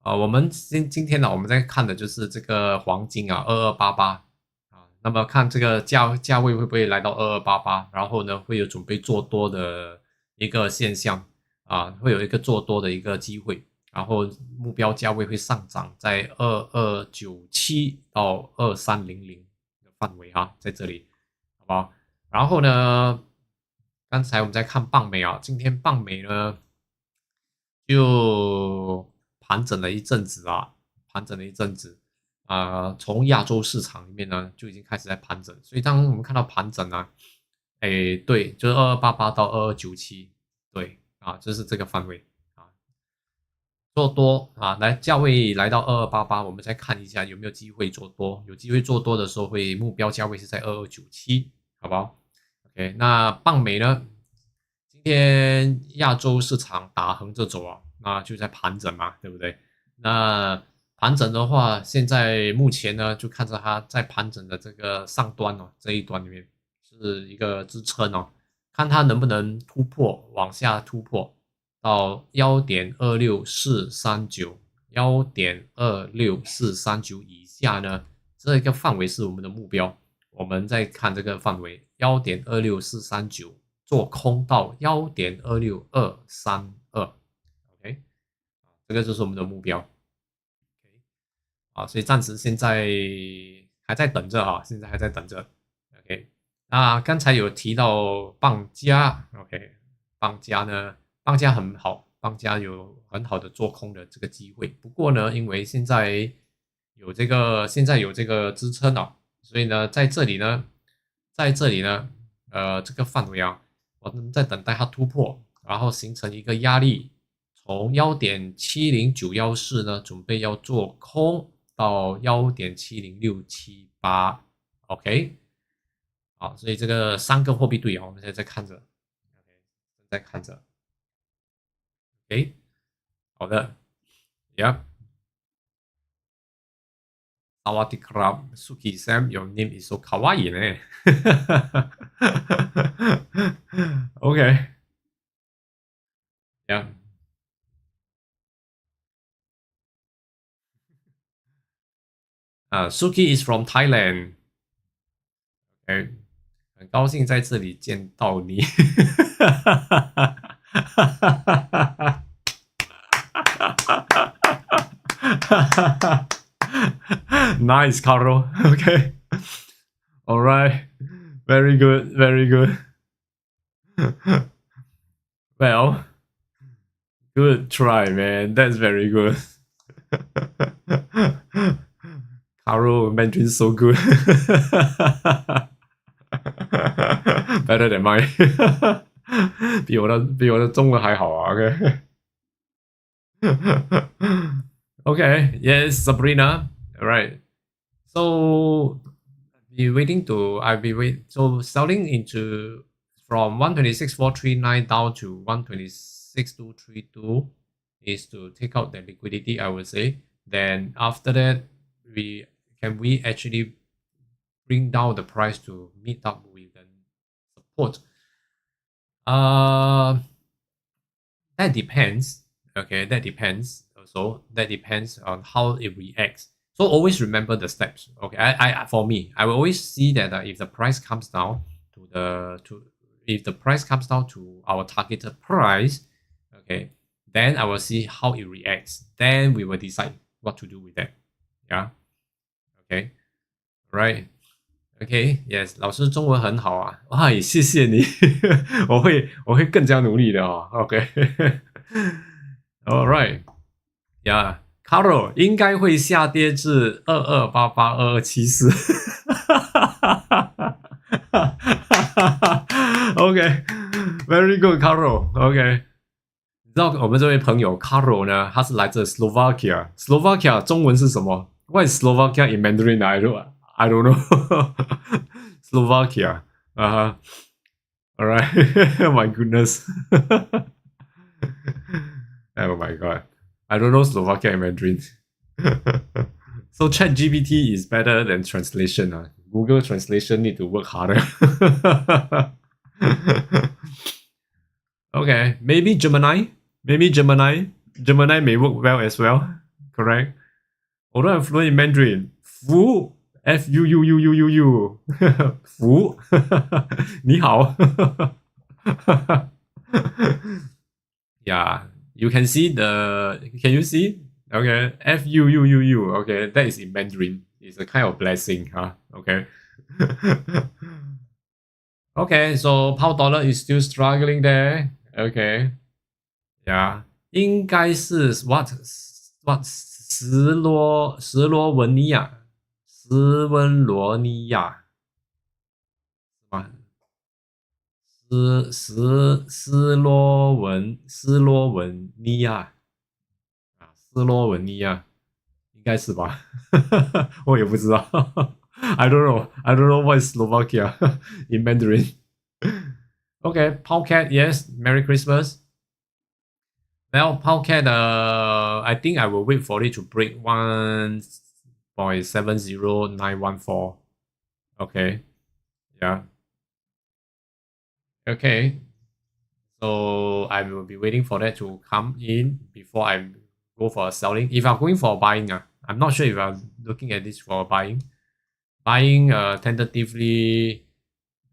我们今天呢，我们在看的就是这个黄金啊，2288啊。那么看这个价位会不会来到2288，然后呢会有准备做多的一个现象啊，会有一个做多的一个机会，然后目标价位会上涨在2297到2300的范围哈，在这里，好不好？然后呢，刚才我们在看棒美啊，今天棒美呢就盘整了一阵子啊，从亚洲市场里面呢就已经开始在盘整，所以当我们看到盘整啊，哎，对，就是2288到2297，对啊，就是这个范围啊，做多啊，价位来到2288，我们再看一下有没有机会做多，有机会做多的时候会目标价位是在2297，好不好 ？OK， 那棒美呢？今天亚洲市场打横着走啊，那就在盘整嘛，对不对？那盘整的话，现在目前呢，就看着它在盘整的这个上端哦，这一端里面是一个支撑哦，看它能不能突破，往下突破到1.26439，1.26439以下呢，这个范围是我们的目标。我们再看这个范围1.26439。做空到1.26232 ，OK， 这个就是我们的目标。OK， 啊，所以暂时现在还在等着啊，现在还在等着。OK， 那刚才有提到棒加 ，OK， 棒加呢，棒加很好，棒加有很好的做空的这个机会。不过呢，因为现在有这个支撑啊，所以呢，在这里呢，这个范围啊。我们在等待它突破，然后形成一个压力，从1.70914呢，准备要做空到1.70678，OK， 好，所以这个三个货币对啊，我们现在在看着，OK， 在看着，OK， 好的 ，Yeah。萨瓦迪卡拉，Suki Sam，your name is so kawaii 呢。OK，Yeah。Suki is from Thailand。OK， 很高兴在这里见到你。Nice, Carlo. Okay. All right. Very good. Very good. Well, good try, man. That's very good. Carlo Mandarin so good. Better than mine. 比我的中文还好啊 OK Okay, yes, Sabrina. All right. So I'll be waiting. So selling into from 126,439 down to 126,232 is to take out the liquidity, I would say. Then after that, we actually bring down the price to meet up with the support? That depends. Okay, that depends. Also, that depends on how it reacts. So always remember the steps. Okay, for me, I will always see that if the price comes down if the price comes down to our targeted price, okay, then I will see how it reacts. Then we will decide what to do with that. Yeah. Okay. Right. Okay. Yes. 老师中文很好啊。哎，谢谢你。我会更加努力的哦。OK。All right. Yeah. Carol 应该会下跌至22882274。OK, very good, Carol. OK， 你知道我们这位朋友 Carol 呢，他是来自 Slovakia。Slovakia 中文是什么？ What is Slovakia in Mandarin? I don't know. Slovakia. All right. My goodness. Oh my god. I don't know Slovakia in Mandarin. So ChatGPT is better than translation. Google Translation need to work harder. Okay, maybe Gemini. Gemini may work well as well. Correct. Although I'm fluent in Mandarin. Fu. F-U-U-U-U-U-U. Fu. 你好. Yeah, you can see can you see? Okay, F-U-U-U-U. Okay, that is in Mandarin. It's a kind of blessing, huh? Okay. Okay, so pound dollar is still struggling there. Okay. Yeah. 应该是 what 斯洛文尼亚斯洛文尼亚斯洛文尼亚应该是吧？我也不知道。I don't know. I don't know what is Slovakia in Mandarin. Okay, Powcat, yes. Merry Christmas. Well, Powcat, I think I will wait for it to break 1.70914. Okay. Yeah. Okay. So I will be waiting for that to come in before I go for a selling. If I'm going for buying, I'm not sure if I'm looking at this for buying. Buying tentatively,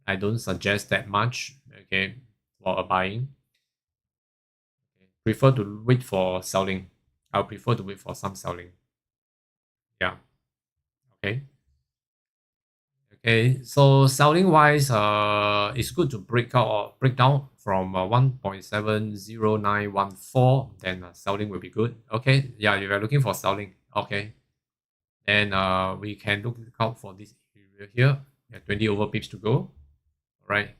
I don't suggest that much. Okay, for a buying. Prefer to wait for selling. I'll prefer to wait for some selling. Yeah. Okay. Okay, so selling wise, it's good to break down from 1.70914. Then selling will be good. Okay, yeah, you are looking for selling. Okay, and we can look out for this area here. Yeah, 20 over pips to go. All right.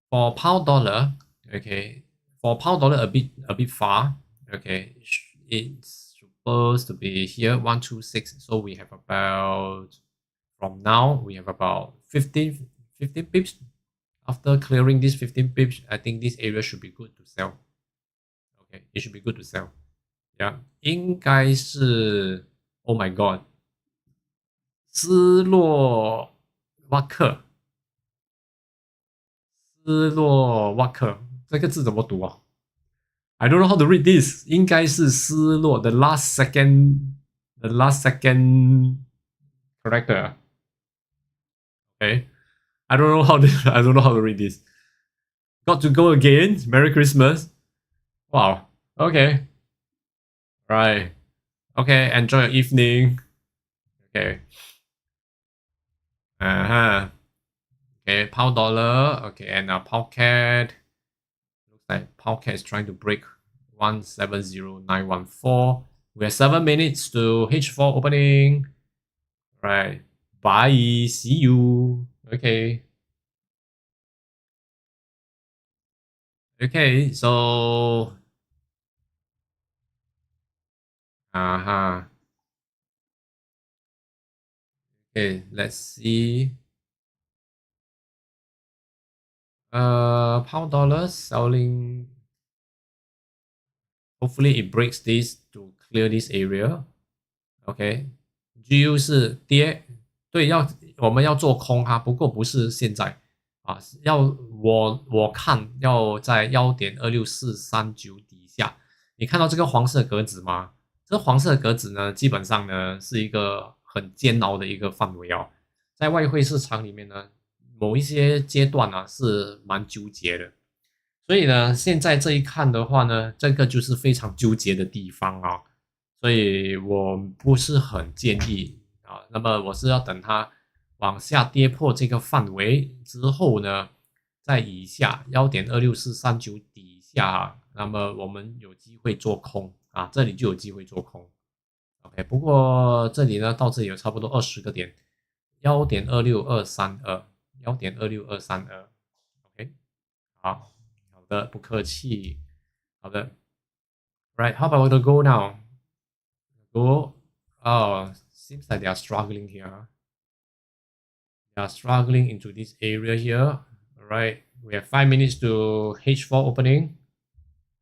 For pound dollar, okay, for pound dollar a bit far. Okay, it's supposed to be here 126. So we have about. From now, we have about 15 pips. After clearing these 15 pips, I think this area should be good to sell. Okay, it should be good to sell. Yeah, 应该是 Oh my god， 斯洛瓦克，这个字怎么读啊？ I don't know how to read this. 应该是斯洛 the last second character. Okay, I don't know how to read this. Got to go again. Merry Christmas. Wow. Okay. Right. Okay. Enjoy your evening. Okay. Okay. Pound dollar. Okay. And pound cat. Looks like pound cat is trying to break 170914. We have 7 minutes to H4 opening. Right. Bye. See you. Okay. Okay. So. Okay, let's see. Pound dollars selling. Hopefully it breaks this to clear this area. OK，GU 是跌，对，我们要做空它，不过不是现在啊，我看要在1.26439底下。你看到这个黄色格子吗？这黄色格子呢，基本上呢是一个很煎熬的一个范围哦。在外汇市场里面呢，某一些阶段呢是蛮纠结的。所以呢，现在这一看的话呢，这个就是非常纠结的地方啊，所以我不是很建议啊。那么我是要等它往下跌破这个范围之后呢，在以下1.26439底下，那么我们有机会做空啊，这里就有机会做空。OK，不过这里呢，到这里有差不多20个点，1.26232，1.26232。OK， 好。好的，不客气。好的 ，Right, how about the gold now? Gold, oh, seems like they are struggling here. They are struggling into this area here. Alright, we have 5 minutes to H4 opening.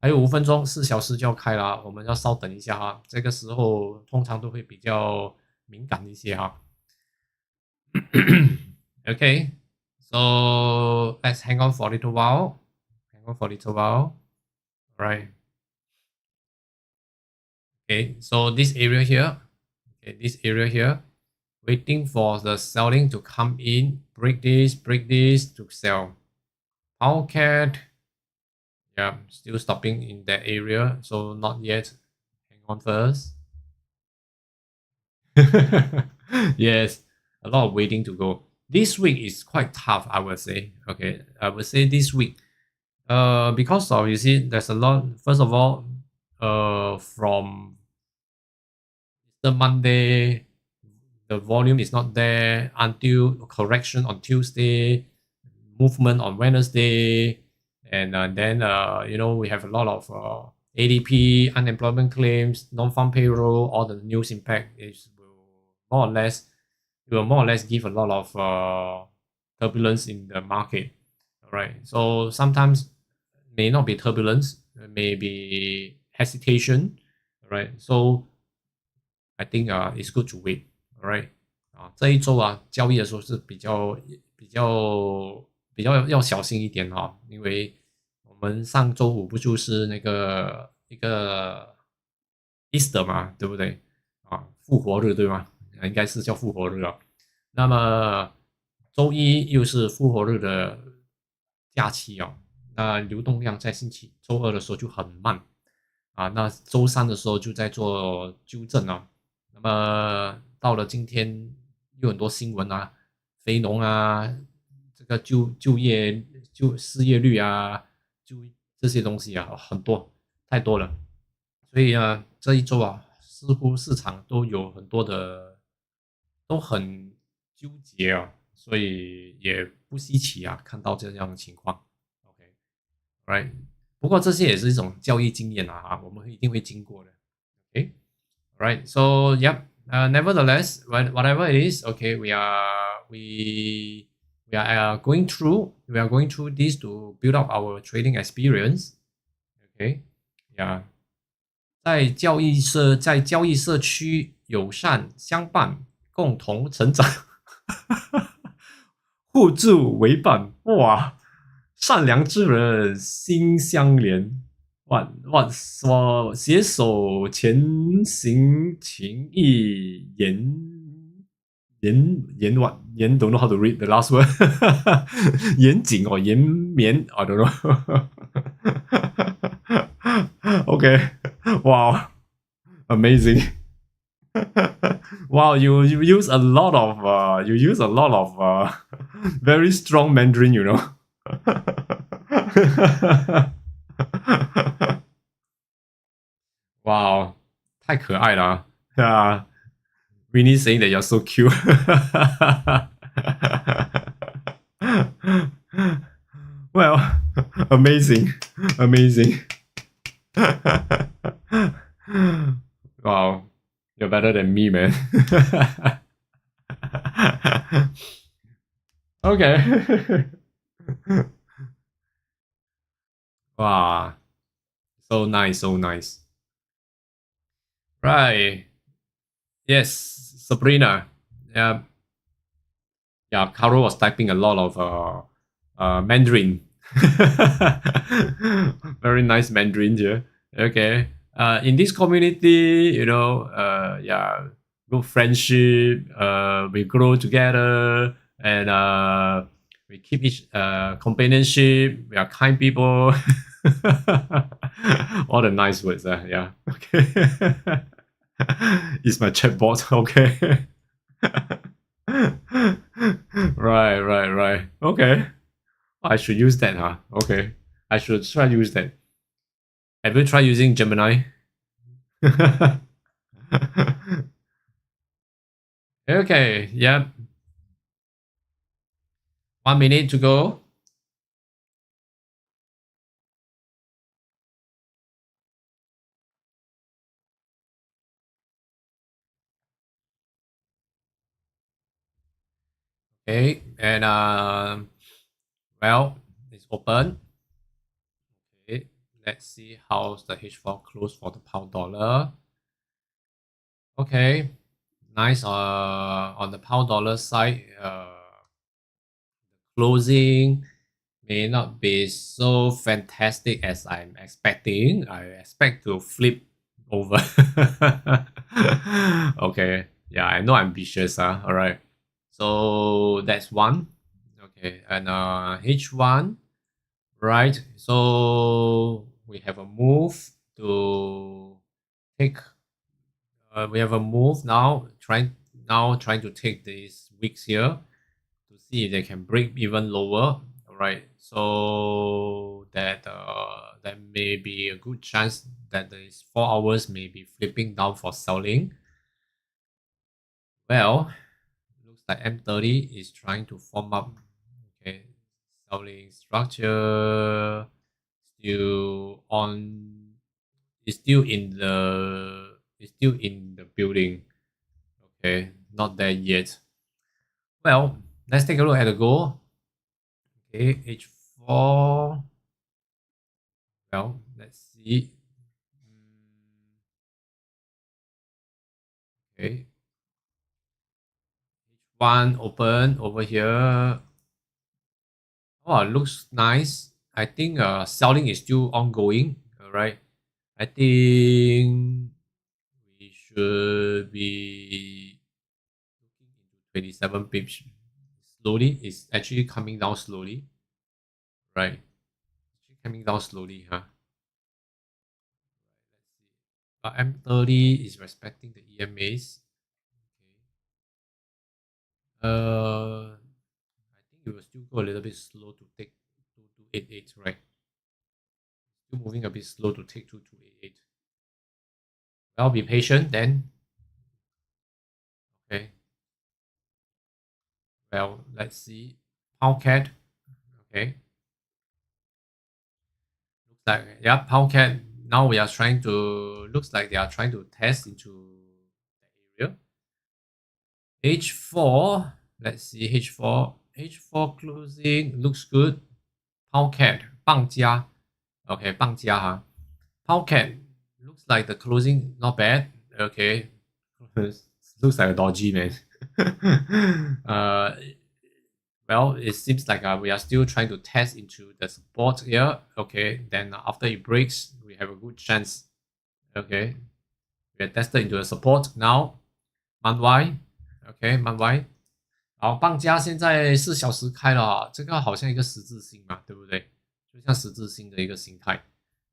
还有5分钟，4小时就要开了，我们要稍等一下哈。这个时候通常都会比较敏感一些哈。Okay, so let's hang on for a little while. Hang on for a little while. Alright. Okay, so this area here, waiting for the selling to come in, break this to sell. Poundcat, yeah, still stopping in that area, so not yet. Hang on first. Yes, a lot of waiting to go. This week is quite tough, I would say. Okay, I would say this week, because of, you see, there's a lot. First of all, from the Monday, the volume is not there until correction on Tuesday, movement on Wednesday, and then you know, we have a lot of ADP, unemployment claims, non-farm payroll, all the news impact will more or less give a lot of turbulence in the market. All right, so sometimes may not be turbulence, may be hesitation. All right, so I think it's good to wait. All right， 这一周交易的时候是比较要小心一点哈，因为我们上周五不就是那个一个 Easter 嘛，对不对复活日对吗？应该是叫复活日啊。那么周一又是复活日的假期哦，那流动量在周二的时候就很慢那周三的时候就在做纠正啊。那么到了今天有很多新闻非农这个失业率这些东西很多太多了，所以这一周似乎市场都有很多都很纠结所以也不稀奇看到这样的情况。OK，right， 不过这些也是一种交易经验我们一定会经过的。OK，right， so yep， nevertheless, whatever it is, okay, we are going through this to build up our trading experience. Okay, yeah， 在交易社区友善相伴，共同成长，互助为伴，哇！善良之人心相连，什么携手前行，情谊don't know how to read the last word 严谨延绵 I don't know Okay, wow, amazing. Wow, you use a lot of very strong Mandarin, you know. Wow, 太可爱了Winnie saying that you're so cute. Well, amazing. Wow, you're better than me, man. Okay. Wow, so nice, so nice. Right. Yes, Sabrina. Yeah, yeah. Caro was typing a lot of Mandarin. Very nice Mandarin here. Okay. In this community, yeah, good friendship. We grow together, and we keep each companionship. We are kind people. All the nice words. Yeah. Okay. It's my chatbot. Okay. Right, right, right. Okay. I should use that, huh? Okay. I should try to use that. Have you tried using Gemini? Okay, yep. 1 minute to go. Okay, and well, it's open. Okay, let's see how's the H4 close for the pound dollar. Okay, nice. On the pound dollar side, closing may not be so fantastic as I'm expecting. I expect to flip over. Okay, yeah, I know ambitious. All right, so that's one. Okay, and H1, right? So we have a move to take. We have a move now. Trying to take these wicks here to see if they can break even lower. All right, so that may be a good chance that these 4 hours may be flipping down for selling. Well, looks like M30 is trying to form up. Okay, selling structure still on. Is still in the building. Okay, not there yet. Well, let's take a look at the goal. Okay, H4. Well, let's see. Okay, H1 open over here. Oh, it looks nice. I think selling is still ongoing. All right. I think we should be looking into 27 pips. Slowly, it's actually coming down slowly. Right. Actually coming down slowly, huh? Let's see. M30 is respecting the EMAs. Okay. I think it will still go a little bit slow to take 2288, right? Still moving a bit slow to take 2288. Well, be patient then. Okay. Well, let's see. Pound cat. Okay. Looks like, yeah, pound cat. Now we are trying to, looks like they are trying to test into the area. H4. Let's see. H4. H4 closing. Looks good. Pound cat. 棒加. Okay, 棒加 huh? Pound cat. Looks like the closing not bad. Okay. Looks like a dodgy, man. uh, well, it seems like we are still trying to test into the support here. Okay, then after it breaks, we have a good chance. Okay, we are tested into the support now. Month OK, Month 好，棒加现在4小时开了啊，这个好像一个十字星嘛，对不对？就像十字星的一个形态。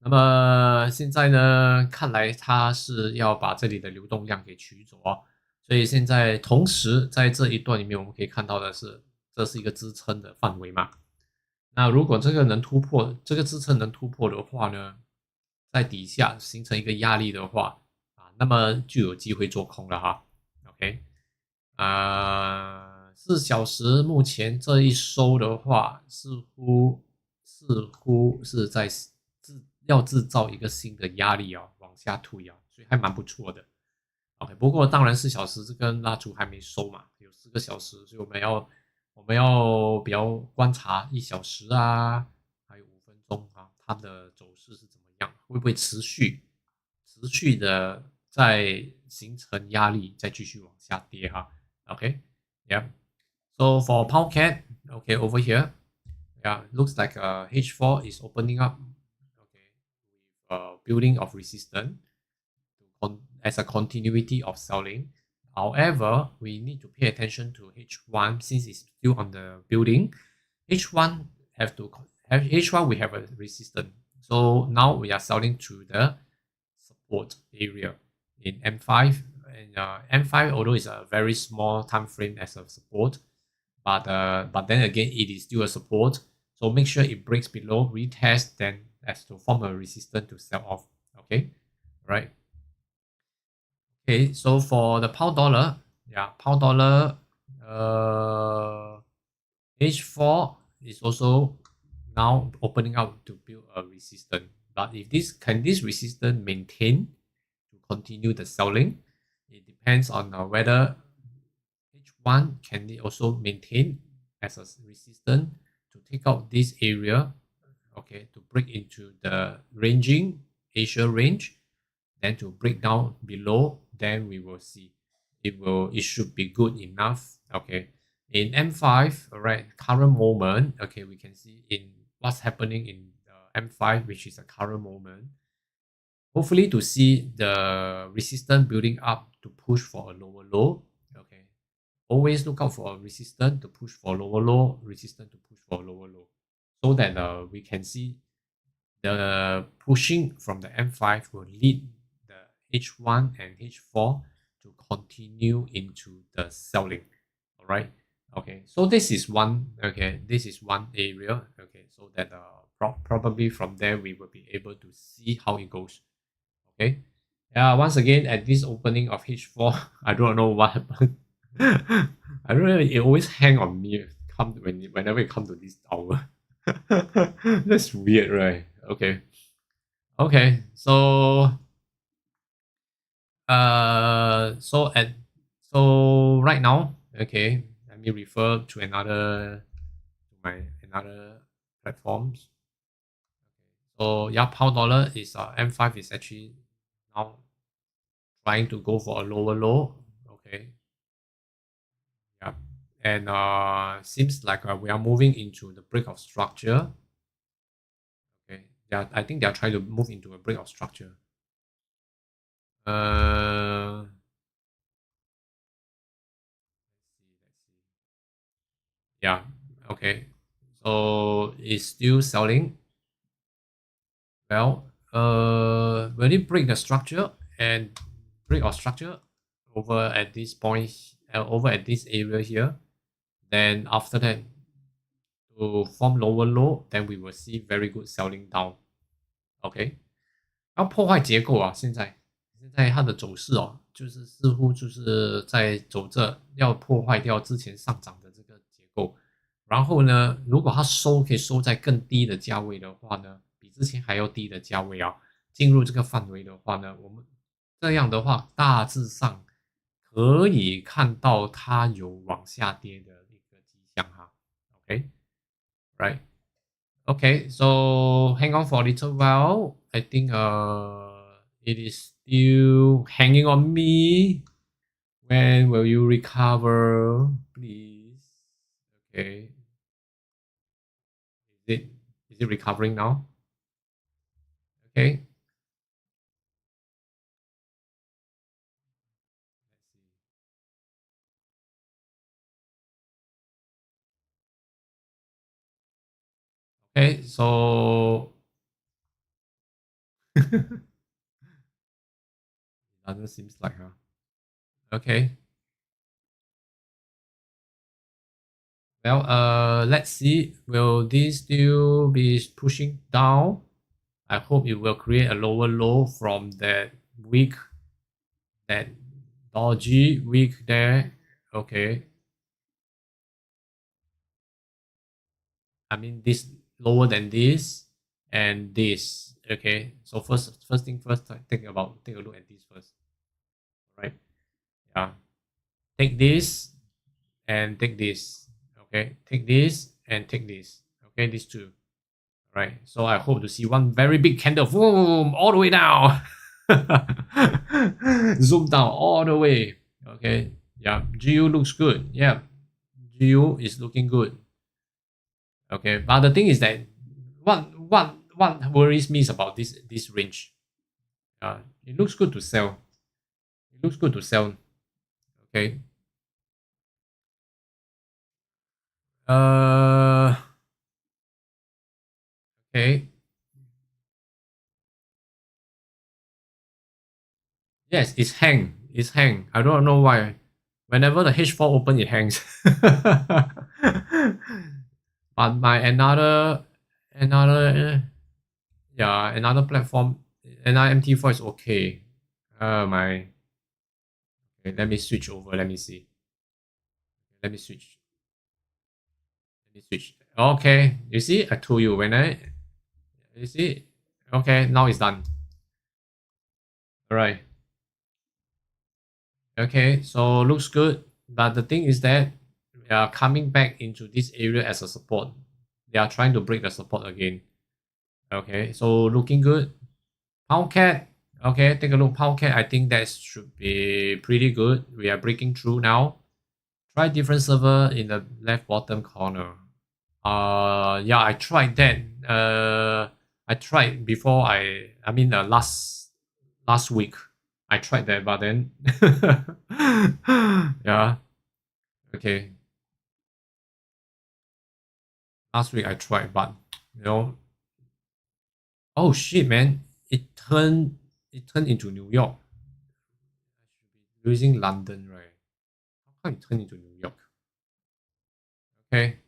那么现在呢，看来它是要把这里的流动量给取走哦。所以现在同时在这一段里面，我们可以看到的是，这是一个支撑的范围嘛。那如果这个能突破，这个支撑能突破的话呢，在底下形成一个压力的话啊，那么就有机会做空了哈。OK，4小时目前这一收的话，似乎是在要制造一个新的压力哦，往下推啊，所以还蛮不错的。OK，不过当然4小时这根蜡烛还没收嘛，有4个小时，所以我们要比较观察1小时啊，还有5分钟啊，它的走势是怎么样，会不会持续的在形成压力，再继续往下跌哈。Okay, yeah. So for pound cat, okay, over here, yeah, looks like H4 is opening up, okay, with building of resistance as a continuity of selling. However, we need to pay attention to H1 since it's still on the building. H1 H1 we have a resistance. So now we are selling to the support area in M5 and M5, although it's a very small time frame as a support, but then again it is still a support. So make sure it breaks below, retest, then as to form a resistance to sell off. Okay, right. Okay, so for the pound dollar, yeah, pound dollar, H4 is also now opening up to build a resistance. But if this resistance maintain to continue the selling, it depends on whether H1 can they also maintain as a resistance to take out this area, okay, to break into the ranging Asia range, then to break down below, then we will see it should be good enough. Okay, in M5, all right, current moment, okay, we can see in what's happening in M5, which is a current moment. Hopefully to see the resistance building up to push for a lower low. Okay, always look out for a resistance to push for lower low, resistance to push for lower low, so that we can see the pushing from the M5 will lead the H1 and H4 to continue into the selling. All right. Okay. So this is one. Okay. This is one area. Okay. So that probably from there we will be able to see how it goes. Okay. Yeah. Once again, at this opening of H4, I don't know what happened. I don't know. It always hang on me. Whenever it comes to this hour. That's weird, right? Okay. Okay. So right now, okay, let me refer to another platforms. So yeah, pound dollar is M5 is actually now trying to go for a lower low. Okay. Yeah. And seems like we are moving into the break of structure. Okay. Yeah, I think they are trying to move into a break of structure. Let's see. Yeah. Okay. So it's still selling. Well, when it break the structure and break our structure over at this point, over at this area here, then after that to form lower low, then we will see very good selling down. OK，要破坏结构啊！现在它的走势哦，就是似乎就是在走着要破坏掉之前上涨的这个结构。然后呢，如果它可以收在更低的价位的话呢，比之前还要低的价位啊，进入这个范围的话呢，我们这样的话大致上可以看到它有往下跌的一个迹象哈。OK，right。Okay, so hang on for a little while. I think it is still hanging on me. When will you recover, please? Okay. Is it recovering now? Okay. Okay, so doesn't seems like her. Okay. Well, let's see. Will this still be pushing down? I hope it will create a lower low from that weak, that dodgy weak there. Okay. I mean this lower than this and this. Okay. So first thing first, take a look at this first. Right. Yeah. Take this and take this. Okay. Take this and take this. Okay, these two. Right, so I hope to see one very big candle, boom, all the way down. Zoom down all the way. Okay, yeah, GU looks good. Yeah, GU is looking good. Okay, but the thing is that what worries me is about this range. It looks good to sell. It looks good to sell. Okay. Okay. Yes, it's hang. It's hang. I don't know why. Whenever the H4 open, it hangs. But my another platform, another MT4 is okay. My okay, let me switch over. Let me see. Let me switch. Let me switch. Okay, you see, I told you you see, okay, now it's done. All right. Okay, so looks good. But the thing is that we are coming back into this area as a support. They are trying to break the support again. Okay, so looking good. Pound cat. Okay, take a look. Pound cat, I think that should be pretty good. We are breaking through now. Try different server in the left bottom corner. Yeah, I tried that. I tried before I mean last week. I tried that, but then yeah. Okay. Last week I tried, but you know, oh shit, man! It turned into New York. I should be using London, right? How come it turned into New York? Okay.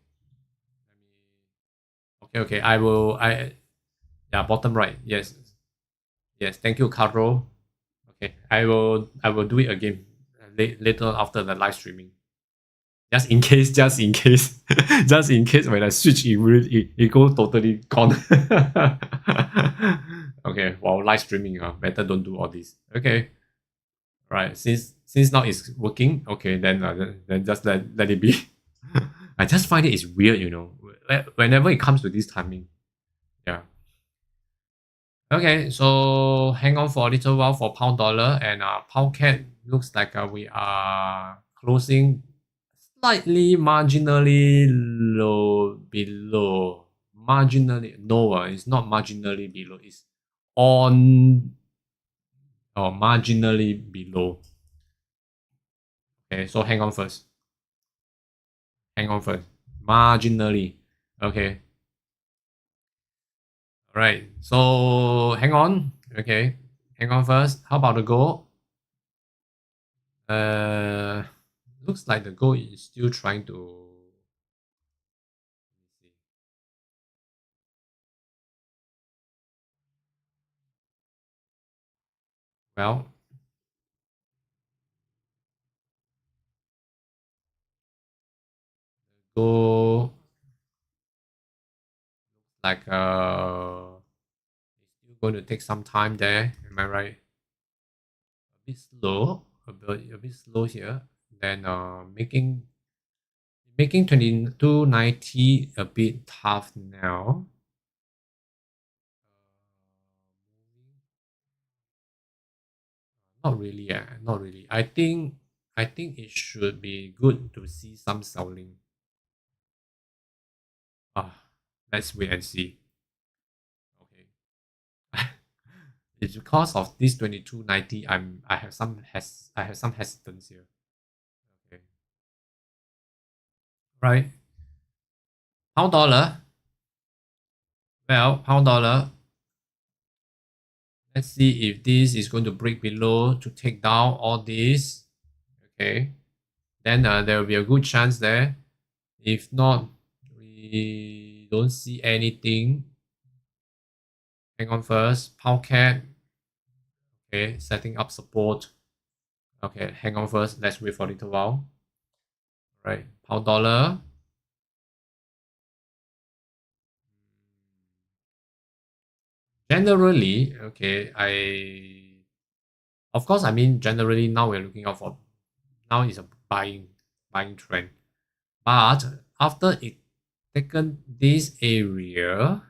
Okay. I will. Yeah, bottom right. Yes. Yes. Thank you, Carlo. Okay. I will. I will do it again later after the live streaming. Just in case. Just in case. Just in case when I switch, it go totally gone. Okay. While live streaming, better don't do all this. Okay. Right. Since now it's working. Okay. Then just let it be. I just find it's weird, whenever it comes to this timing. Yeah. Okay, so hang on for a little while for pound dollar, and pound cat looks like we are closing slightly marginally low below. Marginally no, it's not marginally below, it's on or marginally below. Okay, so hang on first. Hang on first. Marginally. Okay. All right. So hang on. Okay. Hang on first. How about the gold? Looks like the gold is still trying to. Well, gold like it's still going to take some time there. Am I right? A bit slow. A bit slow here. Then making 2290 a bit tough now. Not really, not really. I think it should be good to see some selling. Let's wait and see. Okay. It's because of this 2290. I have some hesitance here. Okay. Right. Pound dollar. Well, pound dollar. Let's see if this is going to break below to take down all this. Okay. Then there will be a good chance there. If not, we don't see anything. Hang on first. Pound cat. Okay, setting up support. Okay, hang on first. Let's wait for a little while. Right, pound dollar. Generally, okay, of course, I mean, generally now we're looking out for, now is a buying trend. But after it taken this area,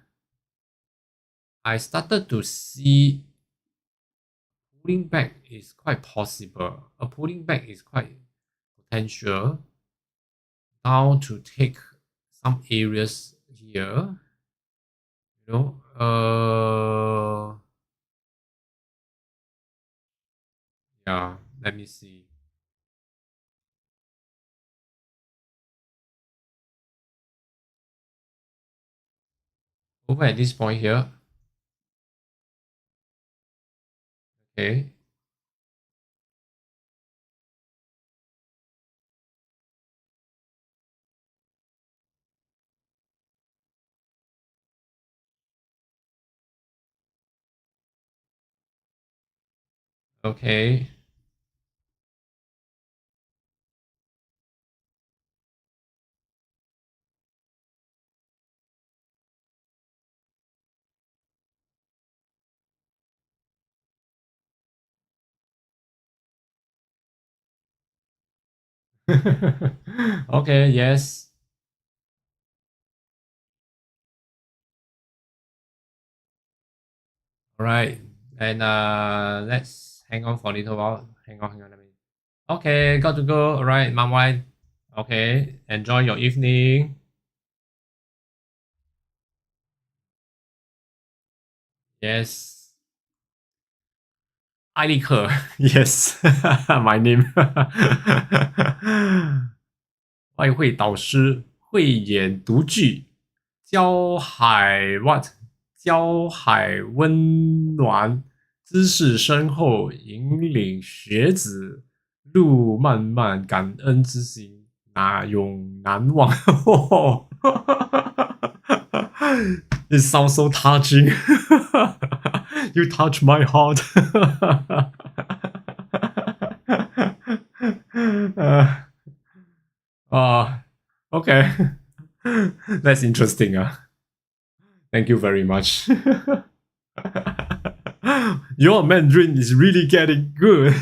I started to see pulling back is quite possible. A pulling back is quite potential. Now to take some areas here, you know, yeah, let me see. Over at this point here, okay. Okay. Okay, yes. All right. And let's hang on for a little while. Hang on a minute. Okay, got to go. All right, Mom White. Okay, enjoy your evening. Yes. 艾利克 yes, my name. 外汇导师，慧眼独具，教海 what？教海温暖，知识深厚，引领学子路漫漫，感恩之心哪永难忘。It sounds so touching. You touch my heart. uh, okay. That's interesting. Thank you very much. Your Mandarin is really getting good.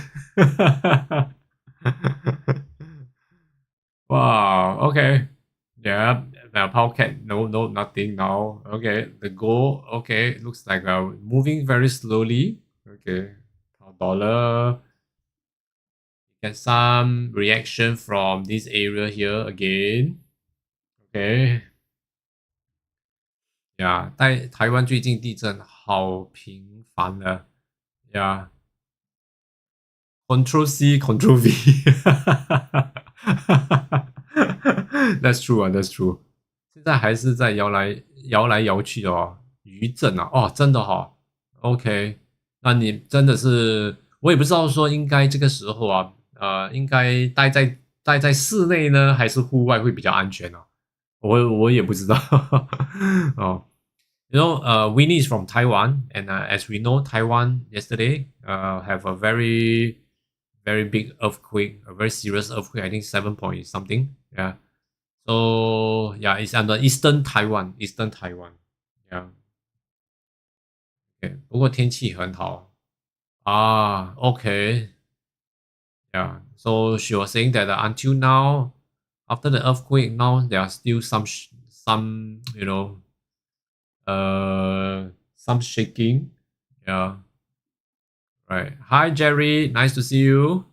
Wow. Okay. Yeah. The Powercat. No. Nothing now. Okay. The goal. Okay. Looks like moving very slowly. Okay. Dollar. Get some reaction from this area here again. Okay. 呀，台湾最近地震好频繁了呀，Control C Control V。That's true 啊，That's true。现在还是在摇来摇去的哦，余震啊，哦，真的哈、哦。OK，那你真的是，我也不知道说应该这个时候啊，应该待在室内呢，还是户外会比较安全呢、啊？我也不知道哦。You know, Winnie is from Taiwan, and as we know, Taiwan yesterday have a very big earthquake, a very serious earthquake. I think 7 point something. Yeah. So yeah, it's on the eastern Taiwan, eastern Taiwan. Yeah. Okay. 不过天气很好啊。Okay. Yeah. So she was saying that until now, after the earthquake, now there are still some some shaking. Yeah. Right. Hi, Jerry. Nice to see you.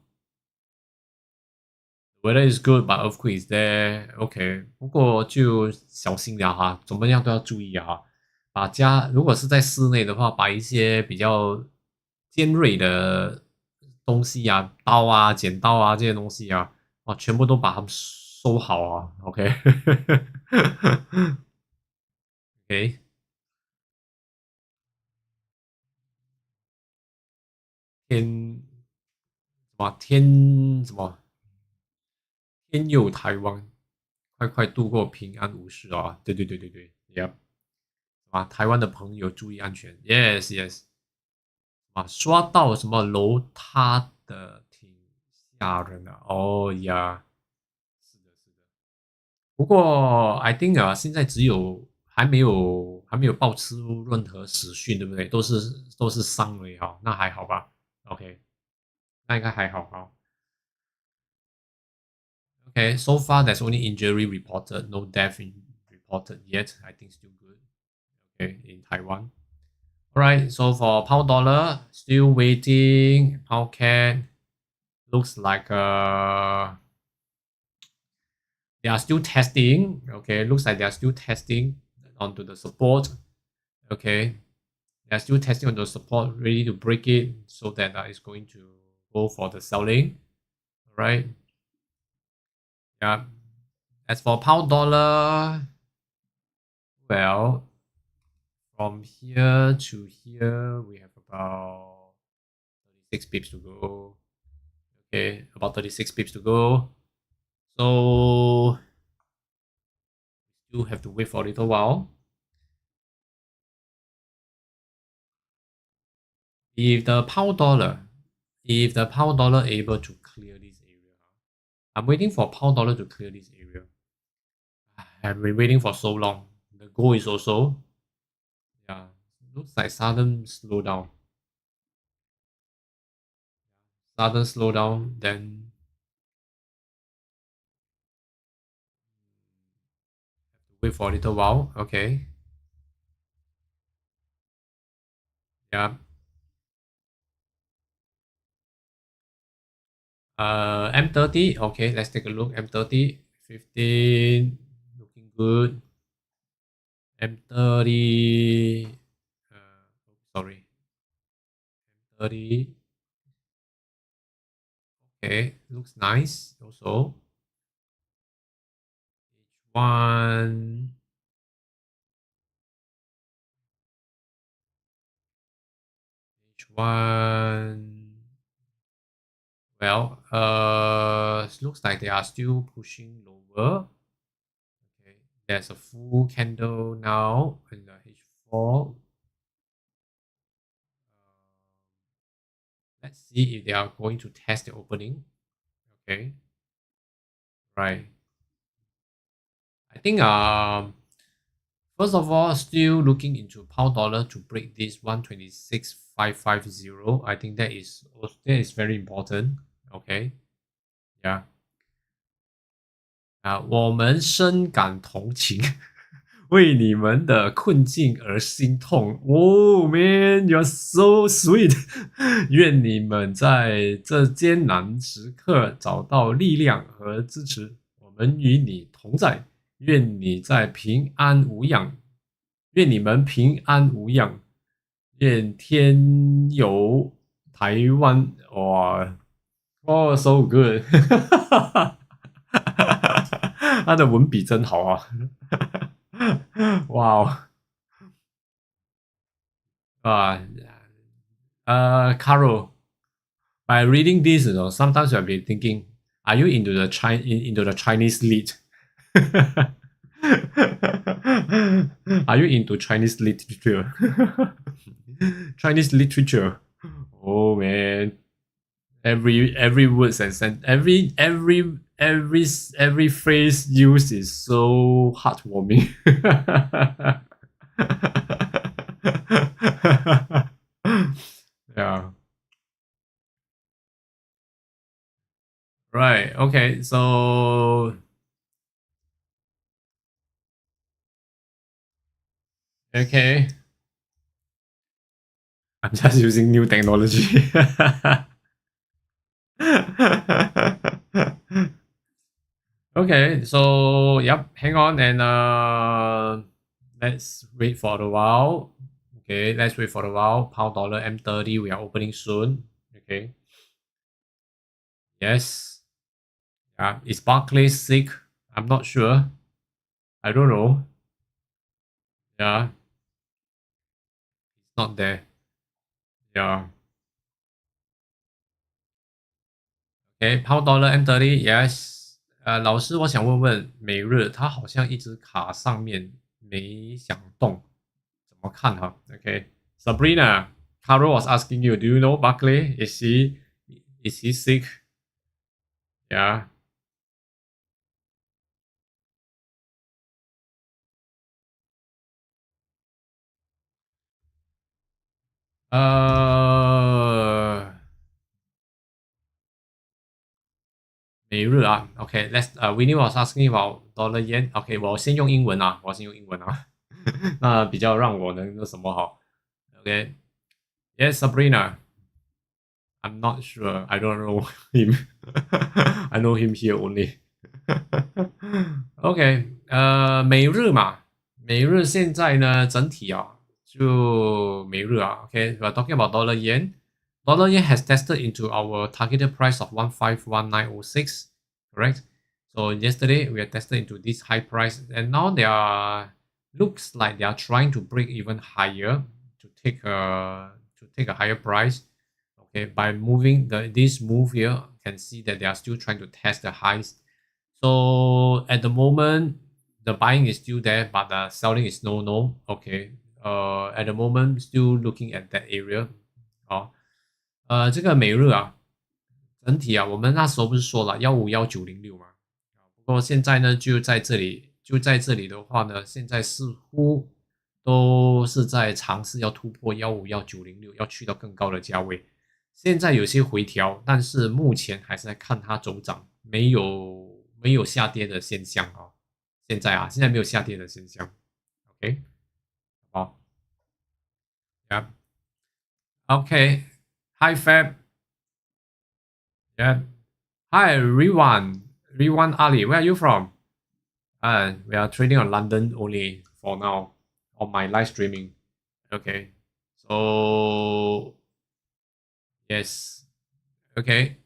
Weather is good, but earthquake is there. OK，不过就小心点哈，怎么样都要注意啊。把如果是在室内的话，把一些比较尖锐的东西啊，刀啊、剪刀啊这些东西啊，全部都把它们收好啊。OK，OK，天什么天佑台湾，快快度过平安无事啊！对，Yep。啊，台湾的朋友注意安全，Yes Yes。啊，刷到什么楼塌的，挺吓人的。哦呀，是的，是的。不过 I think 啊，现在还没有爆出任何死讯，对不对？都是伤而已哈，那还好吧？OK，那应该还好哈。Okay, so far there's only injury reported, no death reported yet. I think still good. Okay, in Taiwan. Alright, so for pound dollar, still waiting. Pound CAD looks like they are still testing. Okay, looks like they are still testing onto the support. Okay, they are still testing on the support, ready to break it so that it's going to go for the selling. Right? Yeah. As for pound dollar, well, from here to here, we have about 36 pips to go. Okay, about 36 pips to go. So, still have to wait for a little while. If the pound dollar able to clear this area, I'm waiting for pound dollar to clear this area. I've been waiting for so long. The goal is also, yeah, looks like sudden slowdown. Sudden slowdown, then wait for a little while. Okay. Yeah. M30. Okay, let's take a look. M30, 15, looking good. M30. Sorry. M30. Okay, looks nice. Also, H1. H1. Well, looks like they are still pushing lower. Okay, there's a full candle now in the H4. Let's see if they are going to test the opening. Okay, right. I think first of all, still looking into pound dollar to break this 126.550. I think that is very important. Okay, yeah. 我们深感同情，为你们的困境而心痛。Oh man, you're so sweet 。愿你们在这艰难时刻找到力量和支持。我们与你同在。愿你在平安无恙。愿你们平安无恙。愿天佑台湾。哇，哦，so good 。他的文笔真好啊！哇哦！Carol, by reading this, sometimes you'll be thinking, are you into the Chinese lit? Are you into Chinese literature? Chinese literature. Oh man, every words and sentence, every phrase used is so heartwarming. Yeah. Right. Okay. So. Okay. I'm just using new technology. Okay, so yep, hang on and let's wait for a while. Okay, let's wait for a while. Pound dollar M30, we are opening soon. Okay. Yes. Yeah, is Barclays sick? I'm not sure. I don't know. Yeah. It's not there. Yeah. Okay, pound dollar M30, yes. 老师，我想问问美日，它好像一直卡上面没想动，怎么看哈 ？Okay, Sabrina, Carol was asking you, do you know Barclay? Is he sick? Yeah.美日啊，OK, let's Winnie was asking about dollar yen. OK, 我先用英文啊，那比较让我能那什么好。Okay. Yes, Sabrina. I'm not sure. I don't know him. I know him here only. OK，每日嘛，每日现在呢，整体啊，就每日啊，OK，we're talking about dollar yen. Dollar yen has tested into our targeted price of 151906, correct? So yesterday we had tested into this high price, and now they are looks like they are trying to break even higher to take a higher price. Okay, by moving this move here, can see that they are still trying to test the highs. So at the moment, the buying is still there, but the selling is no. Okay, at the moment still looking at that area. 好，这个每日啊，整体啊，我们那时候不是说了15196嘛？不过现在呢，就在这里的话呢，现在似乎都是在尝试要突破15196，要去到更高的价位。现在有些回调，但是目前还是在看它走涨，没有下跌的现象哦。现在没有下跌的现象。OK， 好 ，Yeah， OK，Hi Fab， Yeah， Hi Riwan Ali, where are you from? We are trading on London only for now on my live streaming. Okay, so yes, okay.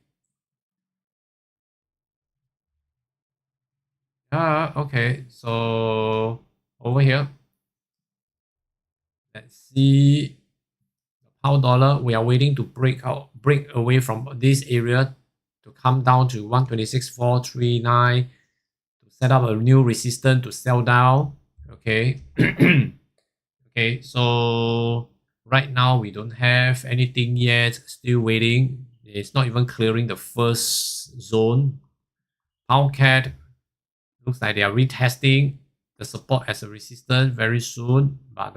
Okay. So over here, let's see the pound dollar. We are waiting to break away from this area to come down to 126.439 to set up a new resistance to sell down. Okay. Okay. So right now we don't have anything yet. Still waiting. It's not even clearing the first zone. Pound CAD. Looks like they are retesting the support as a resistance very soon, but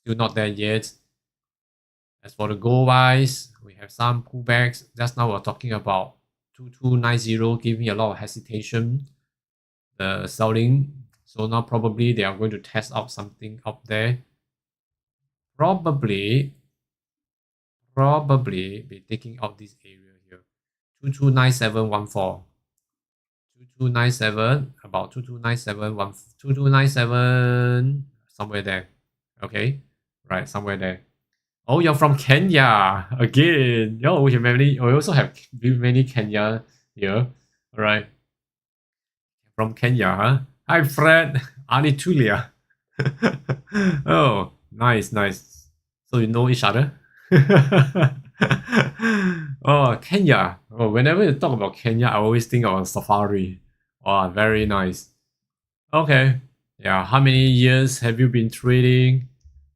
still not there yet. As for the gold wise, we have some pullbacks. Just now we're talking about 2290 giving a lot of hesitation. The selling. So now probably they are going to test out something up there. Probably be taking out this area here. 229714. 2297, about 2297, somewhere there. Okay, right, somewhere there. Oh, you're from Kenya again. Yo, we also have many Kenya here. All right, from Kenya, huh? Hi, Fred, Anitulia. Oh, nice. So you know each other? Oh, Kenya. Oh, whenever you talk about Kenya, I always think of safari. Wow, very nice. Okay. Yeah, how many years have you been trading?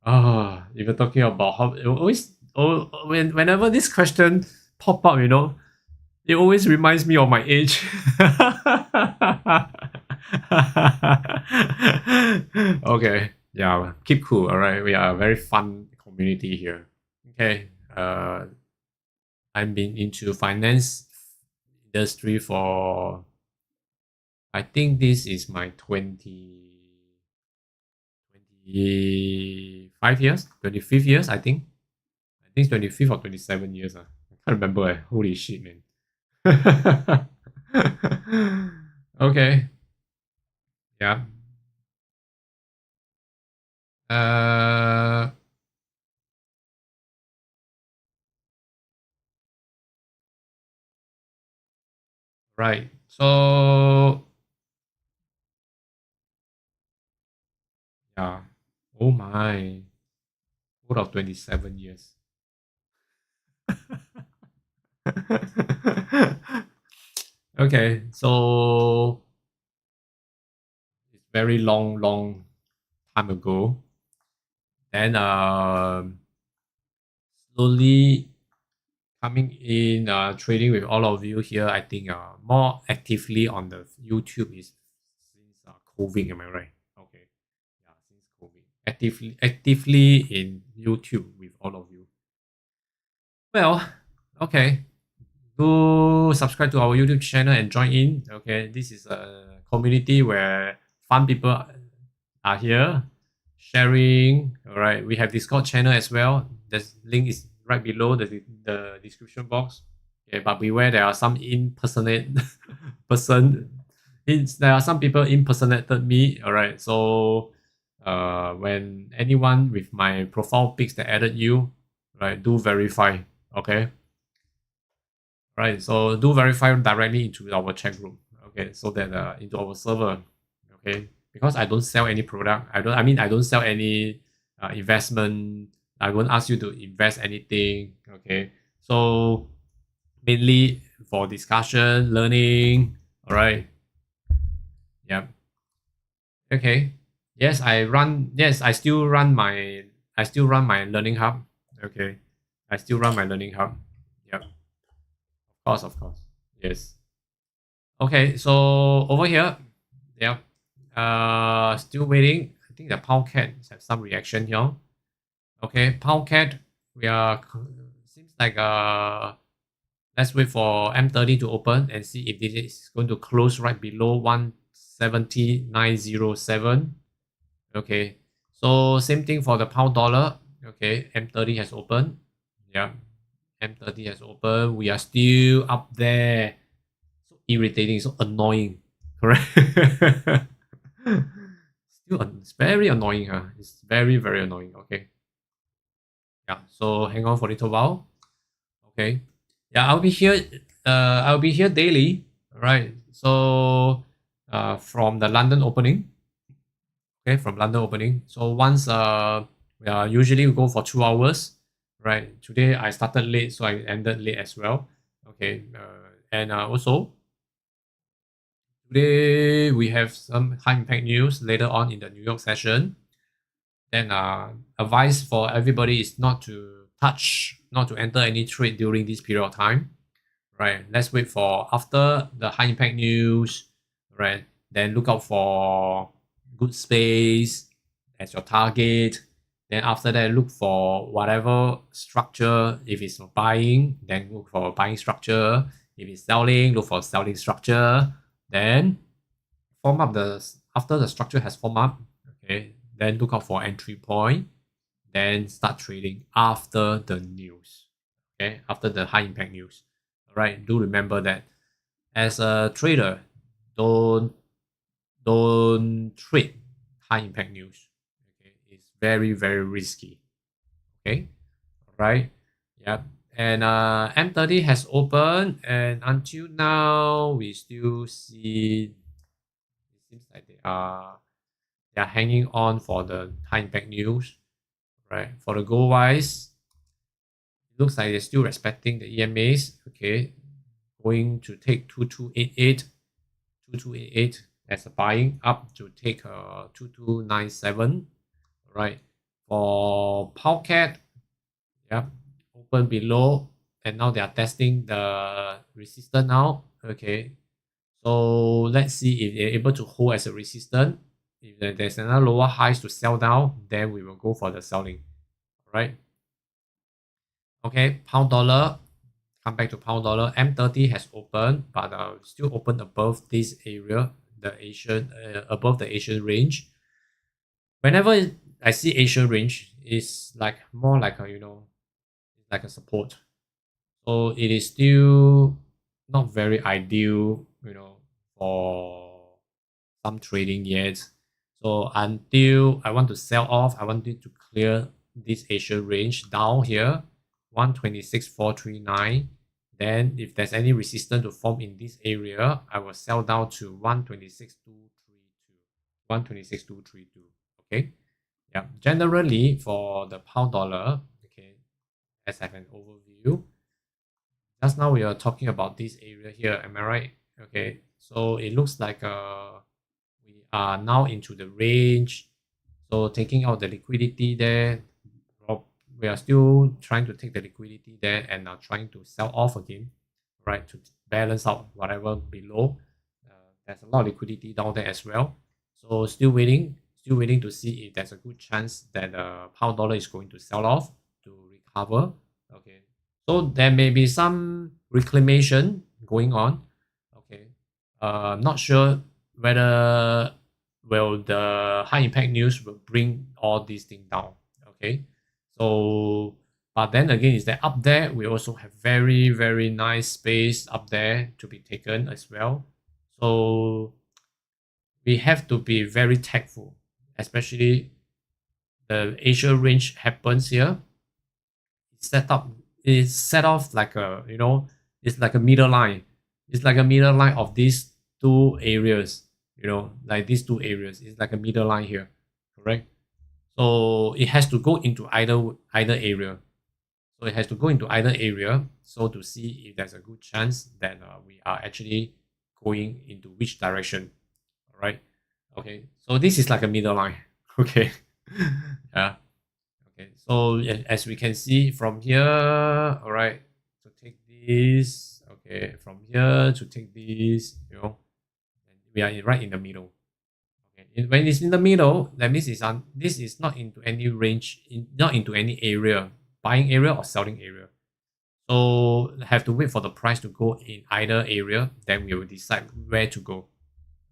If you're talking about how whenever this question pop up, it always reminds me of my age. Okay. Yeah, keep cool. All right. We are a very fun community here. Okay. I've been into finance industry for, I think this is my 25 years, 25th years, I think. I think it's 25th or 27 years. I can't remember. Holy shit, man. Okay. Yeah. Right. So yeah. Oh my. Total of 27 years. Okay, so it's very long time ago. Then slowly coming in, trading with all of you here. I think more actively on the YouTube is since COVID. Am I right? Okay, yeah, since COVID, actively in YouTube with all of you. Well, okay. Do subscribe to our YouTube channel and join in. Okay, this is a community where fun people are here. sharing. All right, we have Discord channel as well. The link is right below the description box. Okay, but beware, there are some impersonate person. There are some people impersonated me. All right, so when anyone with my profile pics that added you, right, do verify. Okay, right. So do verify directly into our chat group. Okay, so that into our server. Okay, because I don't sell any product. I don't sell any investment. I won't ask you to invest anything. Okay, so mainly for discussion, learning. All right. Yeah. Okay. Yes, I run. Yes, I still run my. I still run my learning hub. Okay. I still run my learning hub. Yep. Of course. Of course. Yes. Okay. So over here. Yep. Still waiting. I think the pound cat have some reaction here. Okay. Pound cat. We are. Seems like let's wait for M30 to open and see if this is going to close right below 170.907. Okay, so same thing for the pound dollar. Okay, M30 has opened. Yeah, M30 has opened. We are still up there. So irritating, so annoying. Correct. Still, it's very annoying. Huh? It's very, very annoying. Okay. Yeah, so hang on for a little while. Okay. Yeah, I'll be here. I'll be here daily. All right. So, from the London opening. Okay, from London opening. So once usually we go for 2 hours. Right. Today I started late, so I ended late as well. Okay. And also today we have some high impact news later on in the New York session. Then advice for everybody is not to enter any trade during this period of time. Right. Let's wait for after the high impact news. Right. Then look out for good space as your target. Then after that, look for whatever structure. If it's buying, then look for buying structure. If it's selling, look for selling structure. Then form up after the structure has formed up. Okay. Then look out for entry point. Then start trading after the news. Okay. After the high impact news. All right. Do remember that as a trader, don't trade high impact news. Okay, it's very, very risky. Okay, all right. Yep. And M30 has opened, and until now we still see it seems like they are hanging on for the high impact news. Right. For the gold wise, it looks like they're still respecting the EMAs. Okay. Going to take 2288 as a buying up to take 2297. Right. For Powcat, yeah, open below, and now they are testing the resistance now. Okay. So let's see if they're able to hold as a resistance. If there's another lower highs to sell down, then we will go for the selling. All right. Okay, pound dollar. Come back to pound dollar. M30 has opened, but still open above this area, the Asian above the Asian range. Whenever I see Asian range, it's like more like a like a support. So it is still not very ideal, for some trading yet. So until I want to sell off, I want it to clear this Asian range down here, 126,439. Then if there's any resistance to form in this area, I will sell down to 126,232. 126,232. Okay. Yeah. Generally for the pound dollar, okay, let's have an overview. Just now we are talking about this area here, am I right? Okay. So it looks like we are now into the range. So taking out the liquidity there, we are still trying to take the liquidity there and are trying to sell off again, right, to balance out whatever below. There's a lot of liquidity down there as well. So still waiting to see if there's a good chance that pound dollar is going to sell off to recover. Okay, so there may be some reclamation going on. Okay, not sure whether the high impact news will bring all these things down. Okay, so but then again, is that up there we also have very, very nice space up there to be taken as well. So we have to be very tactful, especially the Asia range happens here. It's set off like a, it's like a middle line. It's like a middle line of these two areas, like these two areas. It's like a middle line here, correct? So it has to go into either area. So it has to go into either area, so to see if there's a good chance that we are actually going into which direction. All right. Okay. So this is like a middle line. Okay. Yeah. Okay. So as we can see from here, all right, to take this, okay, from here to take this, we are right in the middle. Okay. When it's in the middle, that means this is not into any range, not into any area, buying area or selling area. So have to wait for the price to go in either area, then we will decide where to go.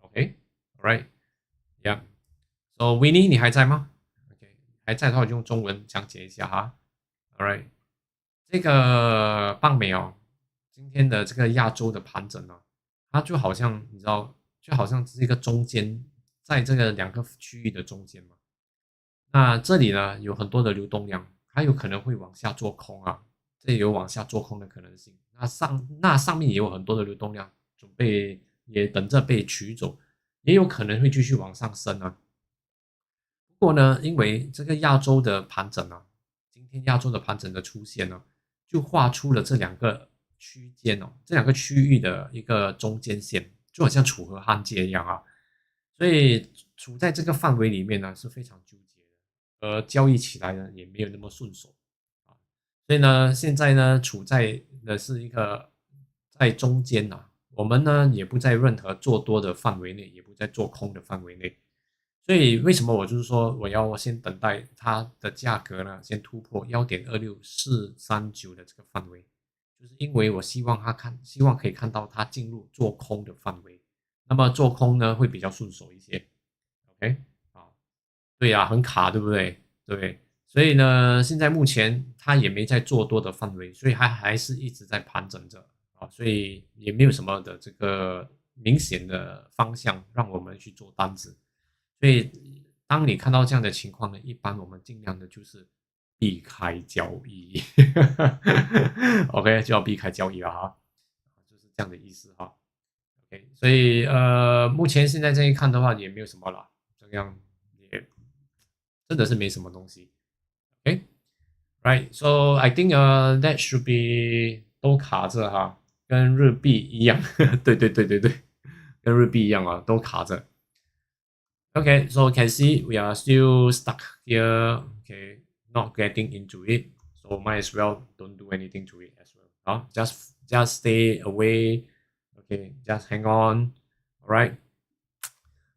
Okay, all right, yeah. So Winnie 你还在吗 ？OK， 还在的话用中文讲解一下哈。All right， 这个棒美哦，今天的这个亚洲的盘整呢，它就好像你知道，就好像是一个中间，在这个两个区域的中间嘛。那这里呢有很多的流动量。它有可能会往下做空啊，这有往下做空的可能性。那上面也有很多的流动量，准备也等着被取走，也有可能会继续往上升啊。不过呢，因为这个亚洲的盘整啊，今天亚洲的盘整的出现呢，就画出了这两个区间哦，这两个区域的一个中间线，就好像楚河汉界一样啊。所以处在这个范围里面呢，是非常纠结。交易起来呢也没有那么顺手啊，所以呢，现在呢处在的是一个在中间呐，我们呢也不在任何做多的范围内，也不在做空的范围内，所以为什么我就是说我要先等待它的价格呢先突破1.26439的这个范围，就是因为我希望可以看到它进入做空的范围，那么做空呢会比较顺手一些 ，OK。对呀，很卡，对不对？对，所以呢，现在目前它也没在做多的范围，所以它还是一直在盘整着啊，所以也没有什么的这个明显的方向让我们去做单子。所以当你看到这样的情况呢，一般我们尽量的就是避开交易，OK， 就要避开交易了哈，就是这样的意思哈。OK， 所以目前现在这一看的话也没有什么了，这样。真的是没什么东西 ，OK， right， so I think that should be 都卡着哈，跟日币一样，对，跟日币一样啊，都卡着。Okay, so you can see we are still stuck here. Okay, not getting into it, so might as well don't do anything to it as well. Just stay away. Okay, just hang on. All right.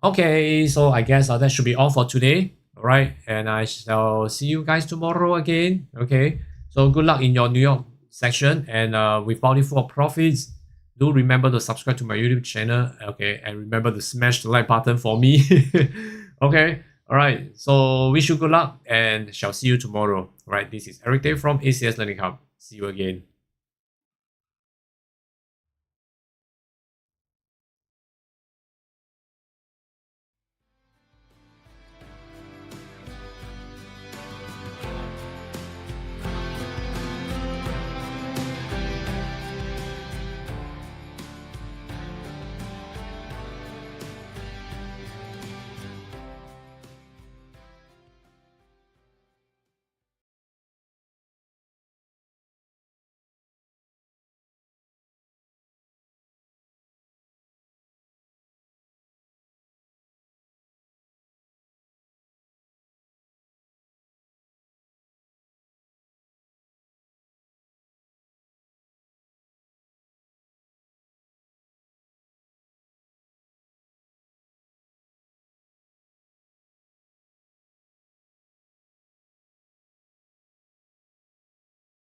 Okay, so I guess that should be all for today. All right, and I shall see you guys tomorrow again. Okay, so good luck in your New York section, and with bountiful profits. Do remember to subscribe to my YouTube channel. Okay, and remember to smash the like button for me. Okay, all right. So wish you good luck, and shall see you tomorrow. All right, this is Eric Day from ACS Learning Hub. See you again.